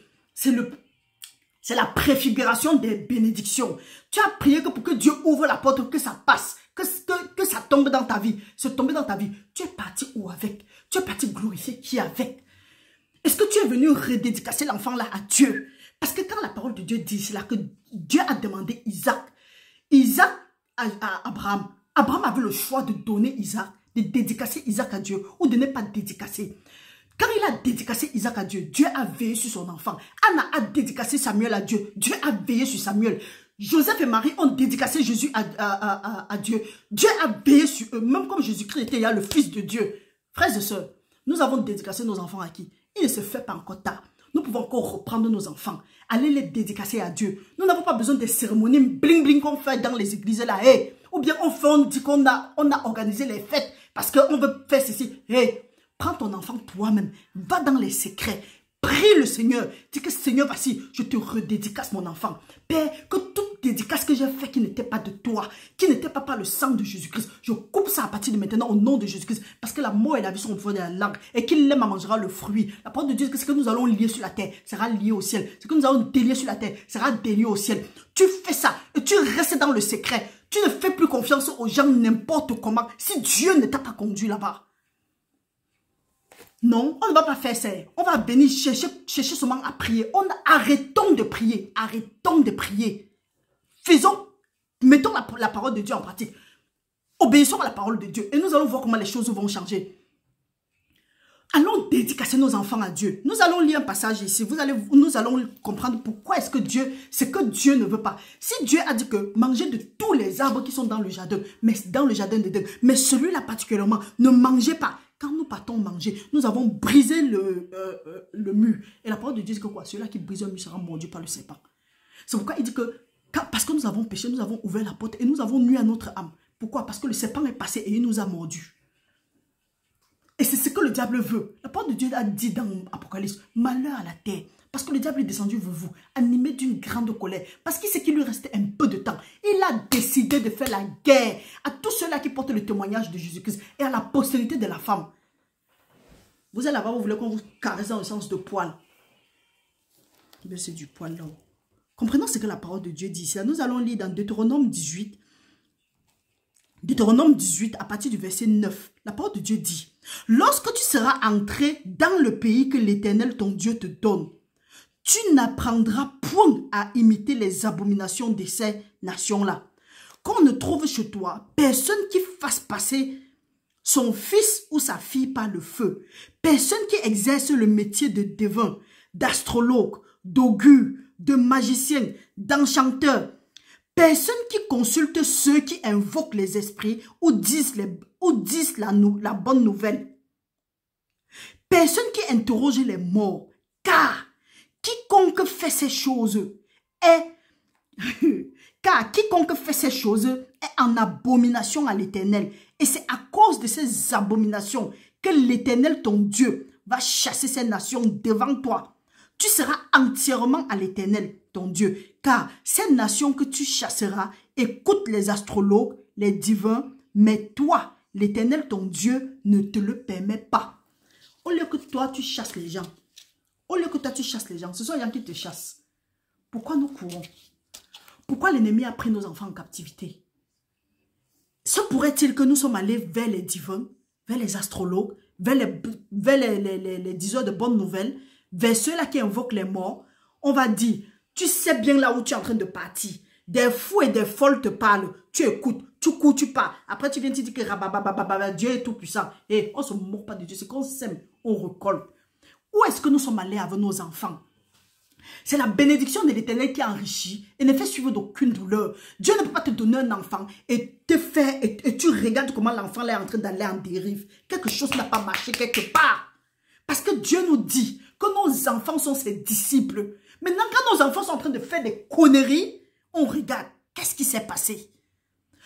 la préfiguration des bénédictions. Tu as prié que pour que Dieu ouvre la porte, que ça passe, que ça tombe dans ta vie. Se tomber dans ta vie. Tu es parti où avec? Tu es parti glorifier qui avec? Est-ce que tu es venu redédicacer l'enfant là à Dieu? Parce que quand la parole de Dieu dit, c'est là que Dieu a demandé Isaac à Abraham. Abraham avait le choix de donner Isaac, de dédicacer Isaac à Dieu ou de ne pas dédicacer. Quand il a dédicacé Isaac à Dieu, Dieu a veillé sur son enfant. Anna a dédicacé Samuel à Dieu. Dieu a veillé sur Samuel. Joseph et Marie ont dédicacé Jésus à Dieu. Dieu a veillé sur eux. Même comme Jésus-Christ était le Fils de Dieu. Frères et sœurs, nous avons dédicacé nos enfants à qui? Il ne se fait pas encore tard. Nous pouvons encore reprendre nos enfants. Aller les dédicacer à Dieu. Nous n'avons pas besoin des cérémonies bling bling qu'on fait dans les églises là. Hey. Ou bien on dit qu'on a organisé les fêtes parce qu'on veut faire ceci. Hey. Prends ton enfant toi-même, va dans les secrets, prie le Seigneur, dis que Seigneur, voici, je te redédicace mon enfant. Père, que toute dédicace que j'ai fait qui n'était pas de toi, qui n'était pas par le sang de Jésus-Christ, je coupe ça à partir de maintenant au nom de Jésus-Christ, parce que la mort et la vie sont au fond de la langue, et qu'il l'aime mangera le fruit. La parole de Dieu, c'est que ce que nous allons lier sur la terre sera lié au ciel, ce que nous allons délier sur la terre sera délié au ciel. Tu fais ça, et tu restes dans le secret, tu ne fais plus confiance aux gens n'importe comment, si Dieu ne t'a pas conduit là-bas. Non, on ne va pas faire ça. On va venir chercher seulement à prier. Arrêtons de prier. Arrêtons de prier. Mettons la parole de Dieu en pratique. Obéissons à la parole de Dieu. Et nous allons voir comment les choses vont changer. Allons dédicacer nos enfants à Dieu. Nous allons lire un passage ici. Nous allons comprendre pourquoi est-ce que ce que Dieu ne veut pas. Si Dieu a dit que mangez de tous les arbres qui sont dans le jardin, d'Éden, mais celui-là particulièrement, ne mangez pas. Quand nous partons manger, nous avons brisé le mur. Et la parole de Dieu dit que quoi? Celui-là qui brise un mur sera mordu par le serpent. C'est pourquoi il dit que parce que nous avons péché, nous avons ouvert la porte et nous avons nui à notre âme. Pourquoi? Parce que le serpent est passé et il nous a mordus. Et c'est ce que le diable veut. La parole de Dieu a dit dans Apocalypse, malheur à la terre. Parce que le diable est descendu vers vous, animé d'une grande colère. Parce qu'il sait qu'il lui restait un peu de temps. Il a décidé de faire la guerre à tous ceux-là qui portent le témoignage de Jésus-Christ et à la postérité de la femme. Vous allez là-bas, vous voulez qu'on vous caresse dans le sens de poil. C'est du poil là. Comprenons ce que la parole de Dieu dit ici. Nous allons lire dans Deutéronome 18. Deutéronome 18, à partir du verset 9. La parole de Dieu dit, « Lorsque tu seras entré dans le pays que l'Éternel ton Dieu te donne, tu n'apprendras point à imiter les abominations de ces nations-là. Qu'on ne trouve chez toi personne qui fasse passer son fils ou sa fille par le feu. Personne qui exerce le métier de devin, d'astrologue, d'augure, de magicien, d'enchanteur. Personne qui consulte ceux qui invoquent les esprits ou disent la bonne nouvelle. Personne qui interroge les morts, car quiconque fait ces choses est en abomination à l'Éternel. Et c'est à cause de ces abominations que l'Éternel, ton Dieu, va chasser ces nations devant toi. Tu seras entièrement à l'Éternel, ton Dieu, car ces nations que tu chasseras écoutent les astrologues, les divins, mais toi, l'Éternel, ton Dieu, ne te le permet pas. Au lieu que toi, tu chasses les gens, ce sont les gens qui te chassent. Pourquoi nous courons? Pourquoi l'ennemi a pris nos enfants en captivité? Se pourrait-il que nous sommes allés vers les divins, vers les astrologues, vers les diseurs de bonnes nouvelles, vers ceux-là qui invoquent les morts? On va dire, tu sais bien là où tu es en train de partir. Des fous et des folles te parlent. Tu écoutes, tu cours, tu pars. Après, tu viens te dire que Dieu est tout puissant. Et on ne se moque pas de Dieu, c'est qu'on s'aime. on recolle. Où est-ce que nous sommes allés avec nos enfants? C'est la bénédiction de l'Éternel qui enrichit et ne fait suivre d'aucune douleur. Dieu ne peut pas te donner un enfant et te faire, et tu regardes comment l'enfant est en train d'aller en dérive. Quelque chose n'a pas marché quelque part. Parce que Dieu nous dit que nos enfants sont ses disciples. Maintenant, quand nos enfants sont en train de faire des conneries, on regarde. Qu'est-ce qui s'est passé?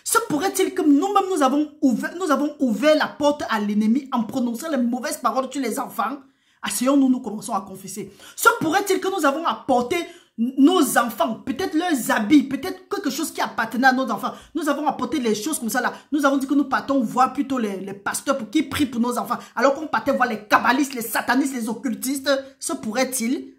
Se pourrait-il que nous-mêmes, nous avons ouvert la porte à l'ennemi en prononçant les mauvaises paroles sur les enfants? Asseyons-nous, nous commençons à confesser. Se pourrait-il que nous avons apporté nos enfants, peut-être leurs habits, peut-être quelque chose qui appartenait à nos enfants. Nous avons apporté les choses comme ça là. Nous avons dit que nous partons voir plutôt les pasteurs pour qu'ils prient pour nos enfants. Alors qu'on partait voir les kabbalistes, les satanistes, les occultistes. Se pourrait-il?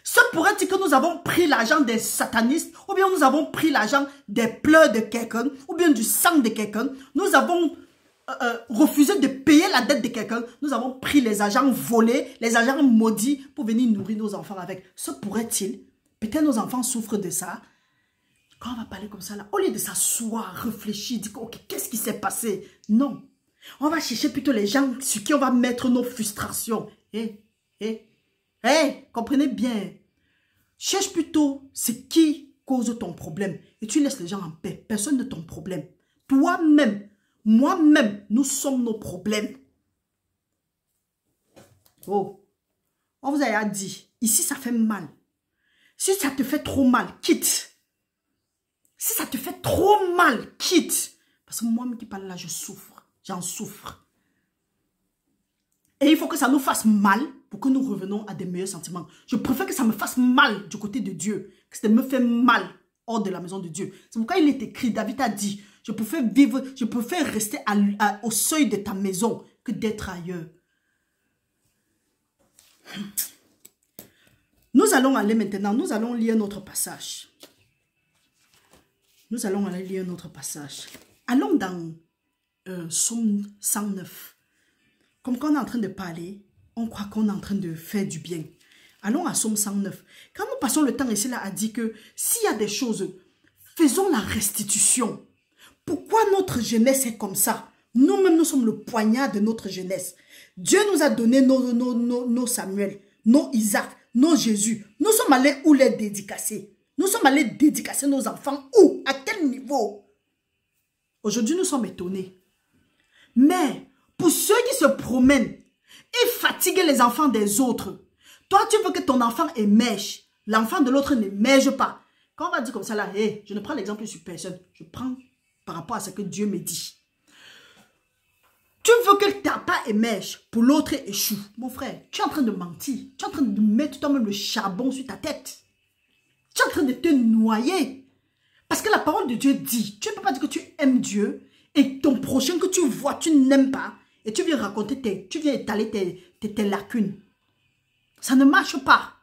Se pourrait-il que nous avons pris l'argent des satanistes, ou bien nous avons pris l'argent des pleurs de quelqu'un, ou bien du sang de quelqu'un. Nous avons refusé de payer la dette de quelqu'un. Nous avons pris les agents volés, les agents maudits pour venir nourrir nos enfants avec. Se pourrait-il? Peut-être nos enfants souffrent de ça. Quand on va parler comme ça, là, au lieu de s'asseoir, réfléchir, dire ok, qu'est-ce qui s'est passé? Non. On va chercher plutôt les gens sur qui on va mettre nos frustrations. Comprenez bien. Cherche plutôt ce qui cause ton problème. Et tu laisses les gens en paix. Personne ne ton problème. Toi-même, moi-même, nous sommes nos problèmes. Oh, on vous a dit, ici ça fait mal. Si ça te fait trop mal, quitte. Si ça te fait trop mal, quitte. Parce que moi-même qui parle là, je souffre. J'en souffre. Et il faut que ça nous fasse mal pour que nous revenons à des meilleurs sentiments. Je préfère que ça me fasse mal du côté de Dieu, que ça me fait mal hors de la maison de Dieu. C'est pourquoi il est écrit, David a dit, je préfère vivre, je préfère rester au seuil de ta maison que d'être ailleurs. Nous allons aller maintenant, nous allons lire notre passage. Nous allons aller lire notre passage. Allons dans Psaume 109. Comme quand on est en train de parler, on croit qu'on est en train de faire du bien. Allons à Psaume 109. Quand nous passons le temps, ici là a dit que s'il y a des choses, faisons la restitution. Pourquoi notre jeunesse est comme ça? Nous-mêmes, nous sommes le poignard de notre jeunesse. Dieu nous a donné nos Samuel, nos Isaac, nos Jésus. Nous sommes allés où les dédicacer? Nous sommes allés dédicacer nos enfants où? À quel niveau? Aujourd'hui, nous sommes étonnés. Mais pour ceux qui se promènent et fatiguent les enfants des autres, toi, tu veux que ton enfant émerge. L'enfant de l'autre n'émerge pas. Quand on va dire comme ça, là, hey, je ne prends l'exemple sur personne. Je prends par rapport à ce que Dieu me dit. Tu veux que ta part émerge pour l'autre échoue. Mon frère, tu es en train de mentir. Tu es en train de mettre toi-même le charbon sur ta tête. Tu es en train de te noyer. Parce que la parole de Dieu dit, tu ne peux pas dire que tu aimes Dieu et ton prochain que tu vois, tu n'aimes pas. Et tu viens raconter, tu viens étaler tes lacunes. Ça ne marche pas.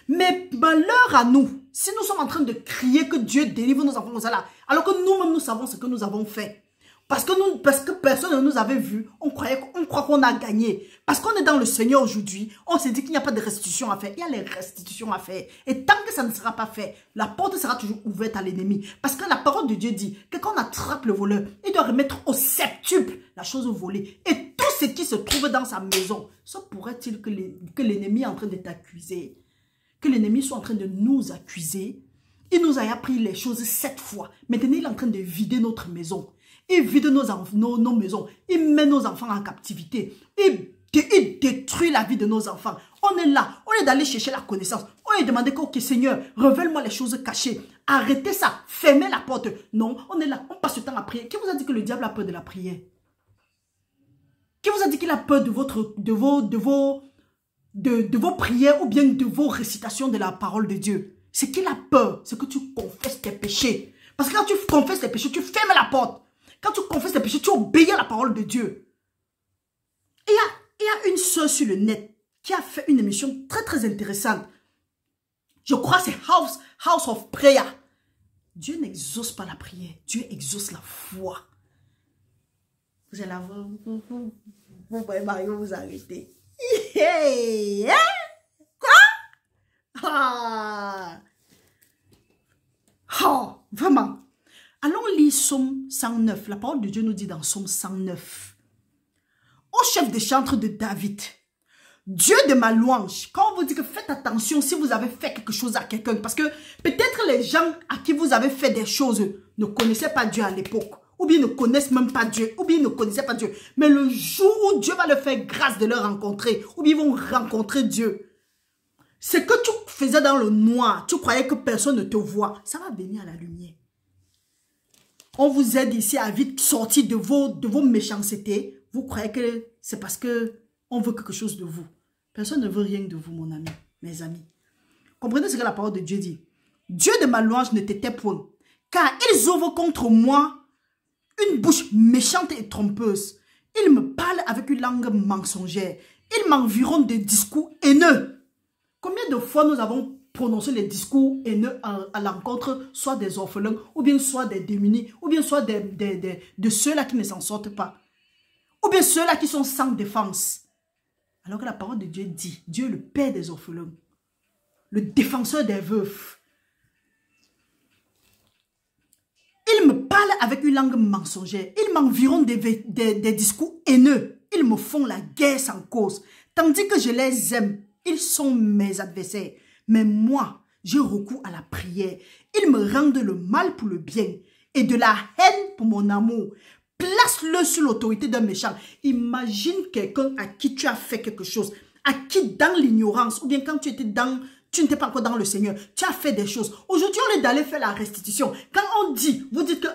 Mais malheur à nous, si nous sommes en train de crier que Dieu délivre nos enfants comme ça là, alors que nous-mêmes nous savons ce que nous avons fait. Parce que personne ne nous avait vu, on croit qu'on a gagné. Parce qu'on est dans le Seigneur aujourd'hui, on s'est dit qu'il n'y a pas de restitution à faire. Il y a les restitutions à faire. Et tant que ça ne sera pas fait, la porte sera toujours ouverte à l'ennemi. Parce que la parole de Dieu dit que quand on attrape le voleur, il doit remettre au septuple la chose volée. Et tout ce qui se trouve dans sa maison, ça pourrait-il que l'ennemi est en train de t'accuser? Que l'ennemi soit en train de nous accuser? Il nous a appris les choses 7 fois. Maintenant, il est en train de vider notre maison. Il vide nos maisons. Il met nos enfants en captivité. Il détruit la vie de nos enfants. On est là. On est d'aller chercher la connaissance. On est demandé que, ok Seigneur, révèle-moi les choses cachées. Arrêtez ça. Fermez la porte. Non, on est là. On passe le temps à prier. Qui vous a dit que le diable a peur de la prière? Qui vous a dit qu'il a peur de vos prières ou bien de vos récitations de la parole de Dieu? C'est qu'il a peur. C'est que tu confesses tes péchés. Parce que quand tu confesses tes péchés, tu fermes la porte. Quand tu confesses tes péchés, tu obéis à la parole de Dieu. Et il y a une soeur sur le net qui a fait une émission très très intéressante. Je crois que c'est House of Prayer. Dieu n'exauce pas la prière. Dieu exauce la foi. Vous allez avoir... Vous voyez Mario vous arrêter. Quoi? Vraiment. Allons lire Psaume 109. La parole de Dieu nous dit dans Psaume 109. Au chef des chantres de David, Dieu de ma louange, quand on vous dit que faites attention si vous avez fait quelque chose à quelqu'un, parce que peut-être les gens à qui vous avez fait des choses ne connaissaient pas Dieu à l'époque, ou bien ne connaissent même pas Dieu, ou bien ne connaissaient pas Dieu. Mais le jour où Dieu va leur faire grâce de le rencontrer, ou bien ils vont rencontrer Dieu, ce que tu faisais dans le noir, tu croyais que personne ne te voit, ça va venir à la lumière. On vous aide ici à vite sortir de vos méchancetés. Vous croyez que c'est parce que on veut quelque chose de vous. Personne ne veut rien de vous, mon ami, mes amis. Comprenez ce que la parole de Dieu dit. Dieu de ma louange ne t'était point, car ils ouvrent contre moi une bouche méchante et trompeuse. Ils me parlent avec une langue mensongère. Ils m'environnent de discours haineux. Combien de fois nous avons prononcé les discours haineux à l'encontre, soit des orphelins, ou bien soit des démunis, ou bien soit de ceux-là qui ne s'en sortent pas, ou bien ceux-là qui sont sans défense. Alors que la parole de Dieu dit, Dieu est le père des orphelins, le défenseur des veufs. Ils me parlent avec une langue mensongère. Ils m'environnent des discours haineux. Ils me font la guerre sans cause. Tandis que je les aime, ils sont mes adversaires. Mais moi, je recours à la prière. Ils me rendent le mal pour le bien et de la haine pour mon amour. Place-le sur l'autorité d'un méchant. Imagine quelqu'un à qui tu as fait quelque chose, à qui dans l'ignorance, ou bien quand tu n'étais pas encore dans le Seigneur, tu as fait des choses. Aujourd'hui, on est d'aller faire la restitution. Quand on dit, vous dites que,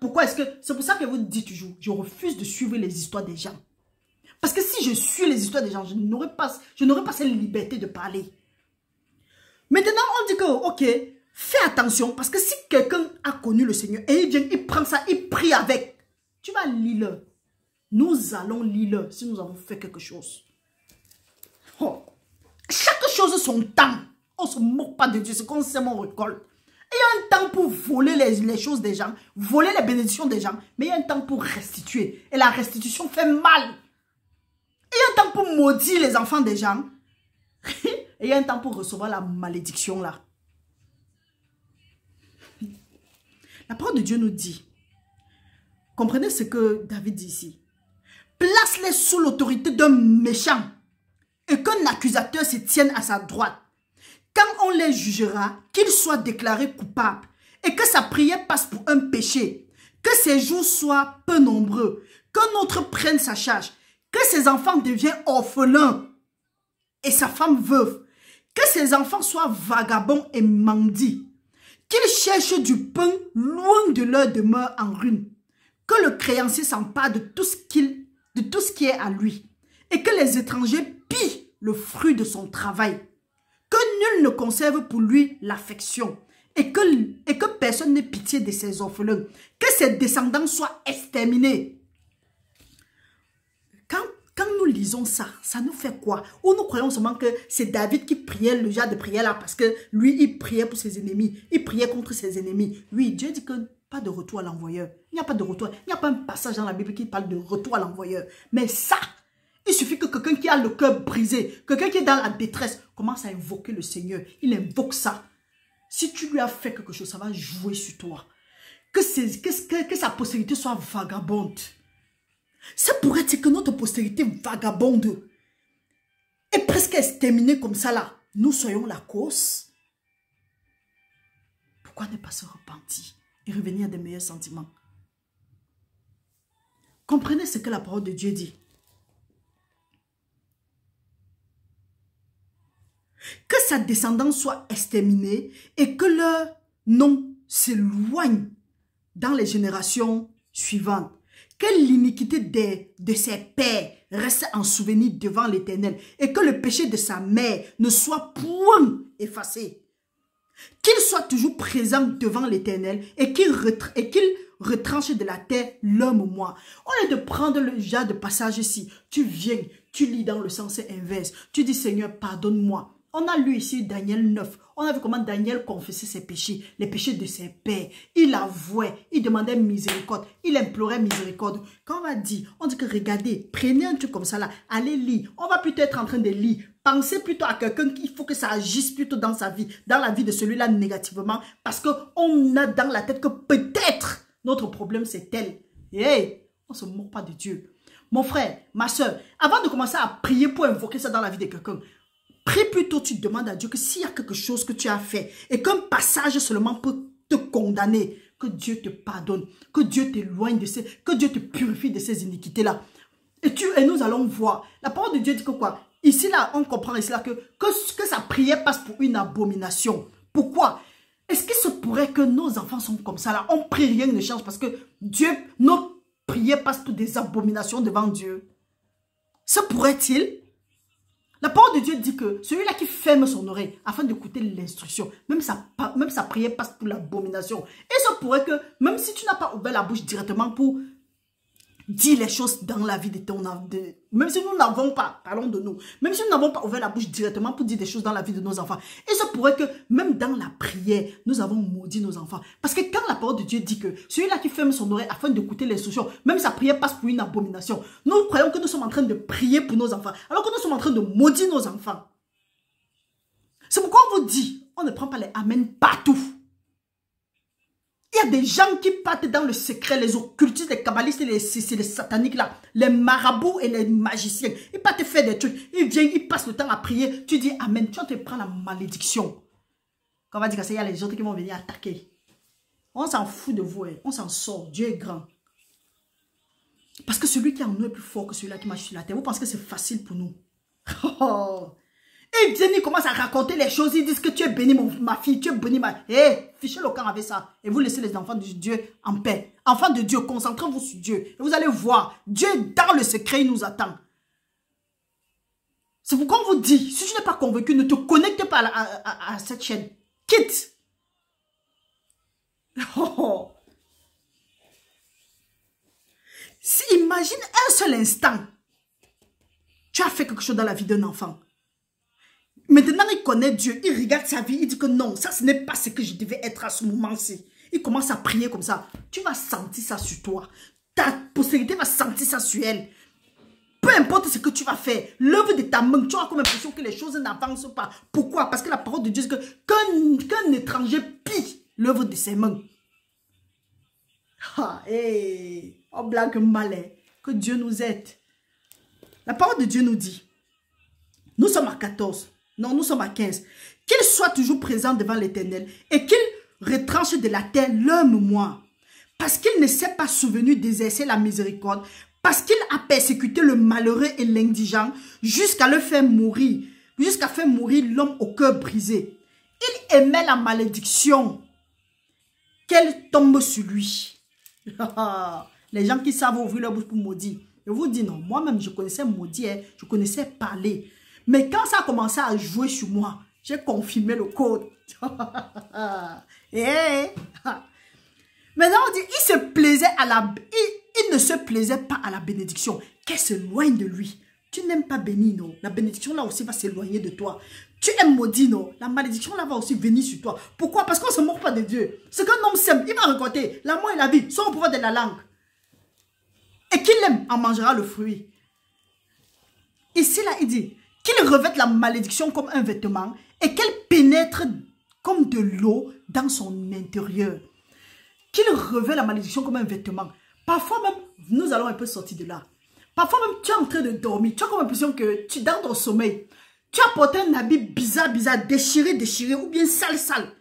pourquoi est-ce que... C'est pour ça que vous dites toujours, je refuse de suivre les histoires des gens. Parce que si je suis les histoires des gens, je n'aurais pas cette liberté de parler. Maintenant, on dit que, ok, fais attention, parce que si quelqu'un a connu le Seigneur, et il vient, il prend ça, il prie avec, tu vas lire. Nous allons lire si nous avons fait quelque chose. Oh. Chaque chose son temps. On ne se moque pas de Dieu, c'est qu'on sème, on récolte. Il y a un temps pour voler les choses des gens, voler les bénédictions des gens, mais il y a un temps pour restituer. Et la restitution fait mal. Il y a un temps pour maudire les enfants des gens. Et il y a un temps pour recevoir la malédiction là. La parole de Dieu nous dit, comprenez ce que David dit ici. Place-les sous l'autorité d'un méchant et qu'un accusateur se tienne à sa droite. Quand on les jugera, qu'ils soient déclarés coupables et que sa prière passe pour un péché, que ses jours soient peu nombreux, qu'un autre prenne sa charge, que ses enfants deviennent orphelins et sa femme veuve, que ses enfants soient vagabonds et mendis, qu'ils cherchent du pain loin de leur demeure en ruine, que le créancier s'empare de tout ce qui est à lui, et que les étrangers pillent le fruit de son travail, que nul ne conserve pour lui l'affection, et que personne n'ait pitié de ses orphelins, que ses descendants soient exterminés. Quand nous lisons ça, ça nous fait quoi? Ou nous croyons seulement que c'est David qui priait le genre de prière là parce que lui, il priait pour ses ennemis. Il priait contre ses ennemis. Oui, Dieu dit que pas de retour à l'envoyeur. Il n'y a pas de retour. Il n'y a pas un passage dans la Bible qui parle de retour à l'envoyeur. Mais ça, il suffit que quelqu'un qui a le cœur brisé, quelqu'un qui est dans la détresse, commence à invoquer le Seigneur. Il invoque ça. Si tu lui as fait quelque chose, ça va jouer sur toi. Que sa postérité soit vagabonde. Ça pourrait être que notre postérité vagabonde est presque exterminée comme ça là. Nous soyons la cause. Pourquoi ne pas se repentir et revenir à des meilleurs sentiments? Comprenez ce que la parole de Dieu dit. Que sa descendance soit exterminée et que leur nom s'éloigne dans les générations suivantes. Que l'iniquité de ses pères reste en souvenir devant l'Éternel et que le péché de sa mère ne soit point effacé. Qu'il soit toujours présent devant l'Éternel et qu'il retranche de la terre l'homme moi. Au lieu de prendre le genre de passage ici, tu viens, tu lis dans le sens inverse. Tu dis Seigneur, pardonne-moi. On a lu ici Daniel 9. On a vu comment Daniel confessait ses péchés, les péchés de ses pères. Il avouait, il demandait miséricorde, il implorait miséricorde. Quand on va dire, on dit que regardez, prenez un truc comme ça là, allez lire. On va plutôt être en train de lire. Pensez plutôt à quelqu'un qu'il faut que ça agisse plutôt dans sa vie, dans la vie de celui-là négativement. Parce qu'on a dans la tête que peut-être notre problème c'est tel. Hey, on ne se moque pas de Dieu. Mon frère, ma soeur, avant de commencer à prier pour invoquer ça dans la vie de quelqu'un, prie plutôt, tu demandes à Dieu que s'il y a quelque chose que tu as fait et qu'un passage seulement peut te condamner, que Dieu te pardonne, que Dieu t'éloigne de ces, que Dieu te purifie de ces iniquités-là. Et nous allons voir. La parole de Dieu dit que quoi? Ici, là, on comprend ici, là, que sa prière passe pour une abomination. Pourquoi? Est-ce qu'il se pourrait que nos enfants sont comme ça, là? On prie, rien ne change parce que Dieu, nos prières passent pour des abominations devant Dieu. Se pourrait-il? La parole de Dieu dit que celui-là qui ferme son oreille afin d'écouter l'instruction, même sa prière passe pour l'abomination. Et ça pourrait que, même si tu n'as pas ouvert la bouche directement pour dire les choses dans la vie de ton enfant, même si nous n'avons pas, parlons de nous, même si nous n'avons pas ouvert la bouche directement pour dire des choses dans la vie de nos enfants, et ça pourrait que même dans la prière, nous avons maudit nos enfants. Parce que quand la parole de Dieu dit que celui-là qui ferme son oreille afin d'écouter l'instruction, même sa prière passe pour une abomination, nous croyons que nous sommes en train de prier pour nos enfants, alors que nous sommes en train de maudire nos enfants. C'est pourquoi on vous dit, on ne prend pas les amen partout. Il y a des gens qui partent dans le secret, les occultistes, les kabbalistes, les sataniques là, les marabouts et les magiciens. Ils partent faire des trucs. Ils viennent, ils passent le temps à prier. Tu dis amen, tu te prends la malédiction. Quand on va dire que ça, il y a les autres qui vont venir attaquer. On s'en fout de vous, hein. On s'en sort. Dieu est grand. Parce que celui qui est en nous est plus fort que celui-là qui marche sur la terre. Vous pensez que c'est facile pour nous? Ils viennent, ils commencent à raconter les choses. Ils disent que tu es béni, ma fille, tu es béni, ma... Fichez le camp avec ça. Et vous laissez les enfants de Dieu en paix. Enfants de Dieu, concentrez-vous sur Dieu. Et vous allez voir, Dieu dans le secret, il nous attend. C'est pourquoi on vous dit, si tu n'es pas convaincu, ne te connecte pas à cette chaîne. Quitte. Si, imagine un seul instant, tu as fait quelque chose dans la vie d'un enfant. Maintenant, il connaît Dieu, il regarde sa vie, il dit que non, ça ce n'est pas ce que je devais être à ce moment-ci. Il commence à prier comme ça. Tu vas sentir ça sur toi. Ta postérité va sentir ça sur elle. Peu importe ce que tu vas faire, l'œuvre de ta main, tu auras comme l'impression que les choses n'avancent pas. Pourquoi? Parce que la parole de Dieu dit qu'un étranger pille l'œuvre de ses mains. On blague malin. Que Dieu nous aide. La parole de Dieu nous dit, nous sommes à 14. Non, nous sommes à 15. Qu'il soit toujours présent devant l'Éternel et qu'il retranche de la terre leur mémoire. Parce qu'il ne s'est pas souvenu d'exercer la miséricorde. Parce qu'il a persécuté le malheureux et l'indigent jusqu'à le faire mourir. Jusqu'à faire mourir l'homme au cœur brisé. Il aimait la malédiction. Qu'elle tombe sur lui. Les gens qui savent ouvrir leur bouche pour maudire. Je vous dis non, moi-même je connaissais maudire, je connaissais parler. Mais quand ça a commencé à jouer sur moi, j'ai confirmé le code. Maintenant, on dit, il se plaisait à la... Il ne se plaisait pas à la bénédiction. Qu'elle s'éloigne de lui. Tu n'aimes pas bénir, non? La bénédiction là aussi va s'éloigner de toi. Tu aimes maudire, non? La malédiction là va aussi venir sur toi. Pourquoi? Parce qu'on ne se moque pas de Dieu. Ce qu'un homme sème, il va récolter l'amour et la vie, sans le pouvoir de la langue. Et qu'il aime, en mangera le fruit. Ici là, il dit... qu'il revête la malédiction comme un vêtement et qu'elle pénètre comme de l'eau dans son intérieur. Qu'il revête la malédiction comme un vêtement. Parfois même, nous allons un peu sortir de là. Parfois même, tu es en train de dormir. Tu as comme l'impression que tu es dans ton sommeil. Tu as porté un habit bizarre, déchiré, ou bien sale.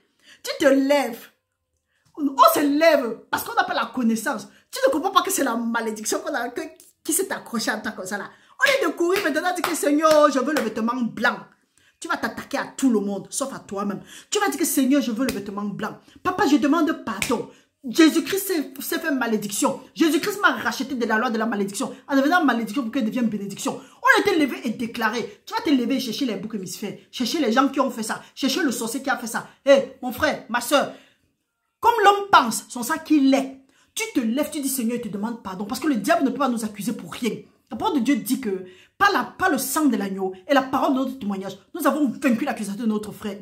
Tu te lèves. On se lève parce qu'on n'a pas la connaissance. Tu ne comprends pas que c'est la malédiction qui s'est accrochée à toi comme ça là. Au lieu de courir maintenant, dire que Seigneur, je veux le vêtement blanc. Tu vas t'attaquer à tout le monde, sauf à toi-même. Tu vas dire que Seigneur, je veux le vêtement blanc. Papa, je demande pardon. Jésus-Christ s'est fait malédiction. Jésus-Christ m'a racheté de la loi de la malédiction. En devenant malédiction pour qu'elle devienne bénédiction. On a été levé et déclaré. Tu vas te lever et chercher les boucs hémisphères. Chercher les gens qui ont fait ça. Chercher le sorcier qui a fait ça. Hé, mon frère, ma soeur. Comme l'homme pense, son sac qu'il est. Tu te lèves, tu dis Seigneur, il te demande pardon. Parce que le diable ne peut pas nous accuser pour rien. La parole de Dieu dit que par le sang de l'agneau et la parole de notre témoignage, nous avons vaincu l'accusation de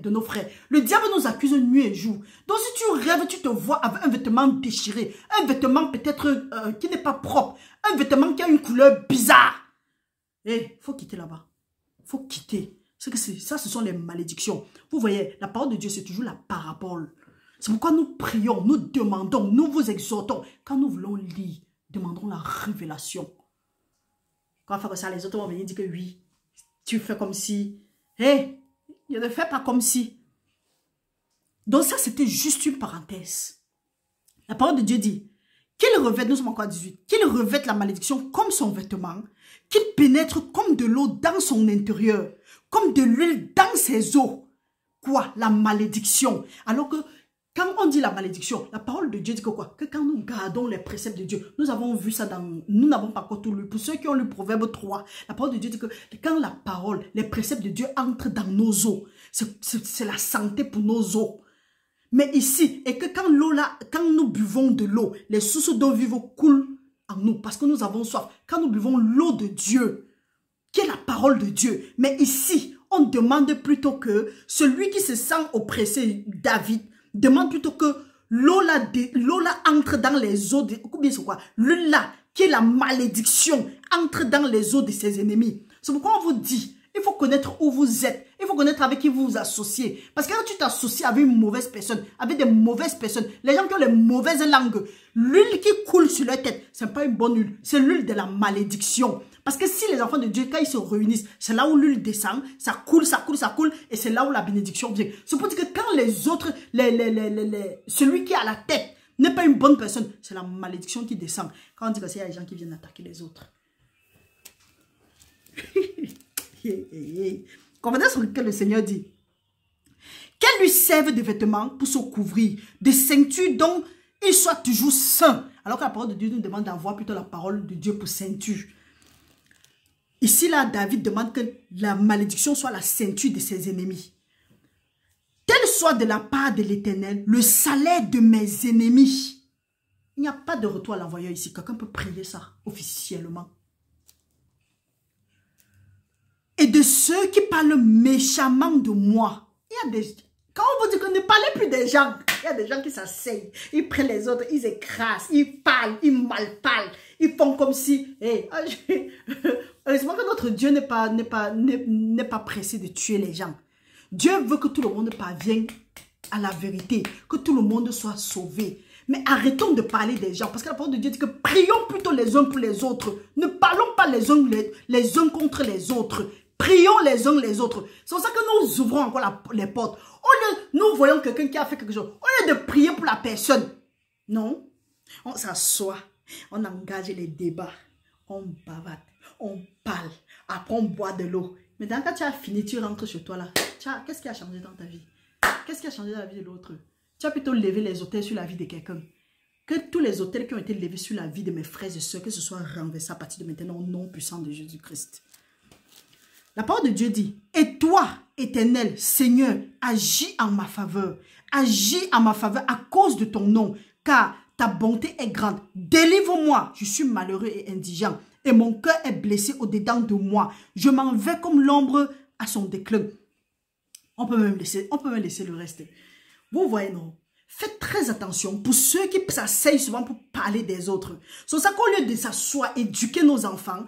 nos frères. Le diable nous accuse nuit et jour. Donc si tu rêves, tu te vois avec un vêtement déchiré, un vêtement peut-être qui n'est pas propre, un vêtement qui a une couleur bizarre. Il faut quitter là-bas. Il faut quitter. Ça, ce sont les malédictions. Vous voyez, la parole de Dieu, c'est toujours la parabole. C'est pourquoi nous prions, nous demandons, nous vous exhortons. Quand nous voulons lire, demandons la révélation. Quand on fait comme ça, les autres vont venir dire que oui, tu fais comme si. Hé, je ne fais pas comme si. Donc ça, c'était juste une parenthèse. La parole de Dieu dit qu'il revête, nous sommes encore à 18, qu'il revête la malédiction comme son vêtement, qu'il pénètre comme de l'eau dans son intérieur, comme de l'huile dans ses os. Quoi? La malédiction. Alors que quand on dit la malédiction, la parole de Dieu dit que quoi? Que quand nous gardons les préceptes de Dieu, nous avons vu ça dans... Nous n'avons pas encore tout lu. Pour ceux qui ont lu Proverbe 3, la parole de Dieu dit que quand la parole, les préceptes de Dieu entrent dans nos os, c'est la santé pour nos os. Mais ici, et que quand l'eau là, quand nous buvons de l'eau, les sources d'eau vive coulent en nous parce que nous avons soif. Quand nous buvons l'eau de Dieu, qui est la parole de Dieu. Mais ici, on demande plutôt que celui qui se sent oppressé, David, demande plutôt que l'eau là entre dans les eaux, combien c'est quoi? L'eau là, qui est la malédiction, entre dans les eaux de ses ennemis. C'est pourquoi on vous dit, il faut connaître où vous êtes. Il faut connaître avec qui vous vous associez. Parce que quand tu t'associes avec une mauvaise personne, avec des mauvaises personnes, les gens qui ont les mauvaises langues, l'huile qui coule sur leur tête, ce n'est pas une bonne huile. C'est l'huile de la malédiction. Parce que si les enfants de Dieu, quand ils se réunissent, c'est là où l'huile descend, ça coule, ça coule, ça coule, et c'est là où la bénédiction vient. C'est pour dire que quand les autres, celui qui est à la tête n'est pas une bonne personne, c'est la malédiction qui descend. Quand on dit que c'est les gens qui viennent attaquer les autres. Comprenez ce que le Seigneur dit. Qu'elle lui serve de vêtements pour se couvrir, de ceinture dont il soit toujours saint. Alors que la parole de Dieu nous demande d'avoir plutôt la parole de Dieu pour ceinture. Ici, là, David demande que la malédiction soit la ceinture de ses ennemis. Tel soit de la part de l'Éternel le salaire de mes ennemis. Il n'y a pas de retour à l'envoyeur ici. Quelqu'un peut prier ça officiellement. Et de ceux qui parlent méchamment de moi. Il y a des... Quand on vous dit que ne parlez plus des gens, il y a des gens qui s'asseyent, ils prennent les autres, ils écrasent, ils parlent, ils mal parlent, ils font comme si... Heureusement que notre Dieu n'est pas pressé de tuer les gens. Dieu veut que tout le monde parvienne à la vérité, que tout le monde soit sauvé. Mais arrêtons de parler des gens, parce que la parole de Dieu dit que prions plutôt les uns pour les autres. Ne parlons pas les uns contre les autres. Prions les uns les autres. C'est pour ça que nous ouvrons encore les portes. Au lieu, nous voyons quelqu'un qui a fait quelque chose. Au lieu de prier pour la personne. Non. On s'assoit. On engage les débats. On bavate. On parle. Après, on boit de l'eau. Mais quand tu as fini, tu rentres chez toi là. Qu'est-ce qui a changé dans ta vie? Qu'est-ce qui a changé dans la vie de l'autre? Tu as plutôt levé les autels sur la vie de quelqu'un. Que tous les autels qui ont été levés sur la vie de mes frères et sœurs, que ce soit renversé à partir de maintenant au nom puissant de Jésus-Christ. La parole de Dieu dit, et toi, Éternel, Seigneur, agis en ma faveur. Agis en ma faveur à cause de ton nom, car ta bonté est grande. Délivre-moi, je suis malheureux et indigent, et mon cœur est blessé au-dedans de moi. Je m'en vais comme l'ombre à son déclin. On peut même laisser le reste. Vous voyez, non? Faites très attention pour ceux qui s'asseyent souvent pour parler des autres. C'est pour ça qu'au lieu de s'asseoir, éduquer nos enfants,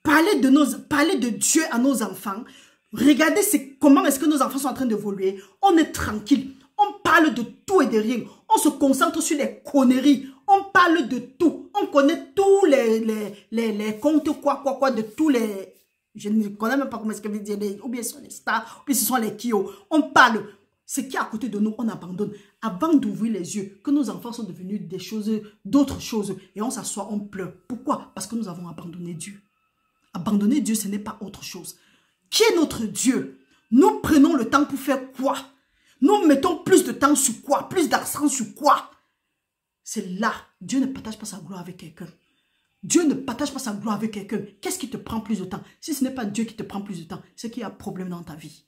parler de Dieu à nos enfants, regardez comment est-ce que nos enfants sont en train d'évoluer. On est tranquille. On parle de tout et de rien. On se concentre sur les conneries. On parle de tout. On connaît tous les comptes, quoi, de tous les... Je ne connais même pas comment est-ce que vous dites, ou bien ce sont les stars, ou bien ce sont les Kio. On parle. Ce qui est à côté de nous, on abandonne. Avant d'ouvrir les yeux, que nos enfants sont devenus d'autres choses. Et on s'assoit, on pleure. Pourquoi? Parce que nous avons abandonné Dieu. Abandonner Dieu, ce n'est pas autre chose. Qui est notre Dieu? Nous prenons le temps pour faire quoi? Nous mettons plus de temps sur quoi? Plus d'accent sur quoi? C'est là. Dieu ne partage pas sa gloire avec quelqu'un. Dieu ne partage pas sa gloire avec quelqu'un. Qu'est-ce qui te prend plus de temps? Si ce n'est pas Dieu qui te prend plus de temps, c'est qu'il y a un problème dans ta vie.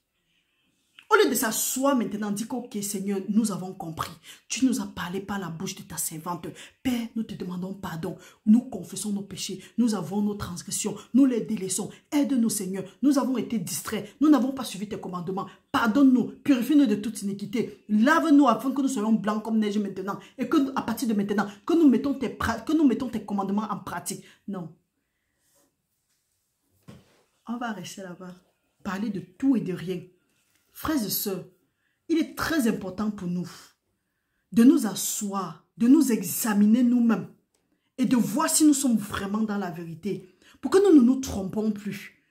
Au lieu de s'asseoir maintenant, dis que, ok Seigneur, nous avons compris. Tu nous as parlé par la bouche de ta servante. Père, nous te demandons pardon. Nous confessons nos péchés. Nous avons nos transgressions. Nous les délaissons. Aide-nous Seigneur. Nous avons été distraits. Nous n'avons pas suivi tes commandements. Pardonne-nous. Purifie-nous de toute iniquité. Lave-nous afin que nous soyons blancs comme neige maintenant. Et que à partir de maintenant, que nous mettons tes commandements en pratique. Non. On va rester là-bas. Parler de tout et de rien. Frères et sœurs, il est très important pour nous de nous asseoir, de nous examiner nous-mêmes et de voir si nous sommes vraiment dans la vérité. pour que nous ne nous trompons plus.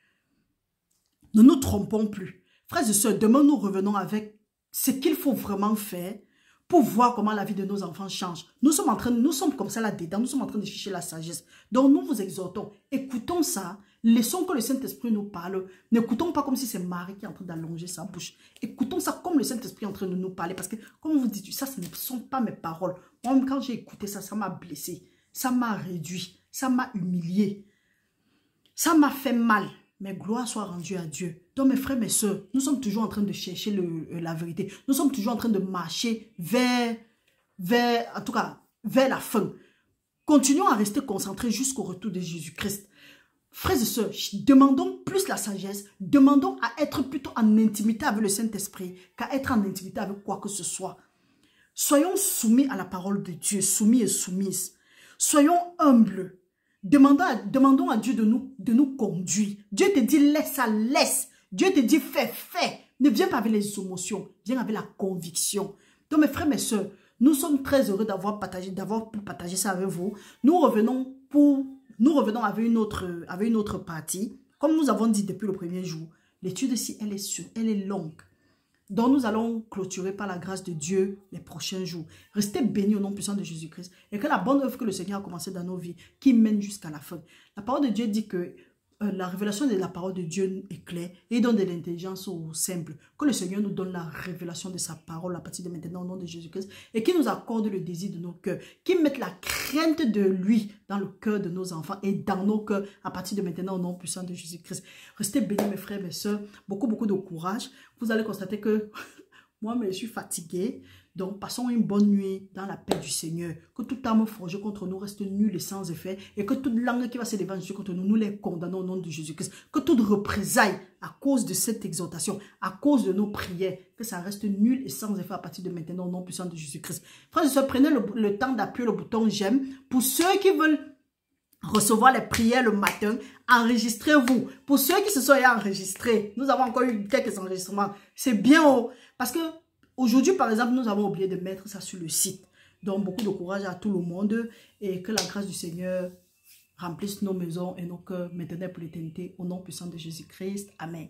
Ne nous trompons plus. Frères et sœurs, demain nous revenons avec ce qu'il faut vraiment faire pour voir comment la vie de nos enfants change. Nous sommes comme ça là-dedans, nous sommes en train de chercher la sagesse. Donc nous vous exhortons, écoutons ça, laissons que le Saint-Esprit nous parle. N'écoutons pas comme si c'est Marie qui est en train d'allonger sa bouche. Écoutons ça comme le Saint-Esprit est en train de nous parler. Parce que, comme vous dites, ça, ce ne sont pas mes paroles. Moi, quand j'ai écouté ça, ça m'a blessé. Ça m'a réduit. Ça m'a humilié. Ça m'a fait mal. Mais gloire soit rendue à Dieu. Donc mes frères, mes soeurs, nous sommes toujours en train de chercher la vérité. Nous sommes toujours en train de marcher vers la fin. Continuons à rester concentrés jusqu'au retour de Jésus-Christ. Frères et sœurs, demandons plus la sagesse. Demandons à être plutôt en intimité avec le Saint-Esprit qu'à être en intimité avec quoi que ce soit. Soyons soumis à la parole de Dieu, soumis et soumises. Soyons humbles. Demandons à Dieu de nous conduire. Dieu te dit laisse ça, laisse. Dieu te dit fais. Ne viens pas avec les émotions, viens avec la conviction. Donc mes frères, mes soeurs, nous sommes très heureux d'avoir pu partager ça avec vous. Nous revenons avec une autre partie. Comme nous avons dit depuis le premier jour, l'étude ici, elle est longue. Donc nous allons clôturer par la grâce de Dieu les prochains jours. Restez bénis au nom puissant de Jésus-Christ. Et que la bonne œuvre que le Seigneur a commencée dans nos vies, qui mène jusqu'à la fin. La parole de Dieu dit que la révélation de la parole de Dieu est claire et donne de l'intelligence aux simples. Que le Seigneur nous donne la révélation de sa parole à partir de maintenant au nom de Jésus-Christ. Et qu'il nous accorde le désir de nos cœurs. Qu'il mette la crainte de lui dans le cœur de nos enfants et dans nos cœurs à partir de maintenant au nom puissant de Jésus-Christ. Restez bénis mes frères, mes soeurs. Beaucoup de courage. Vous allez constater que moi, je suis fatiguée. Donc, passons une bonne nuit dans la paix du Seigneur. Que toute arme forgée contre nous reste nulle et sans effet. Et que toute langue qui va se lever contre nous, nous les condamnons au nom de Jésus-Christ. Que toute représailles à cause de cette exhortation, à cause de nos prières, que ça reste nul et sans effet à partir de maintenant au nom puissant de Jésus-Christ. Frères et sœurs, prenez le temps d'appuyer le bouton j'aime. Pour ceux qui veulent recevoir les prières le matin, enregistrez-vous. Pour ceux qui se sont enregistrés, nous avons encore eu quelques enregistrements. C'est bien haut. Parce que aujourd'hui, par exemple, nous avons oublié de mettre ça sur le site. Donc, beaucoup de courage à tout le monde et que la grâce du Seigneur remplisse nos maisons et nos cœurs maintenant pour l'éternité. Au nom puissant de Jésus-Christ. Amen.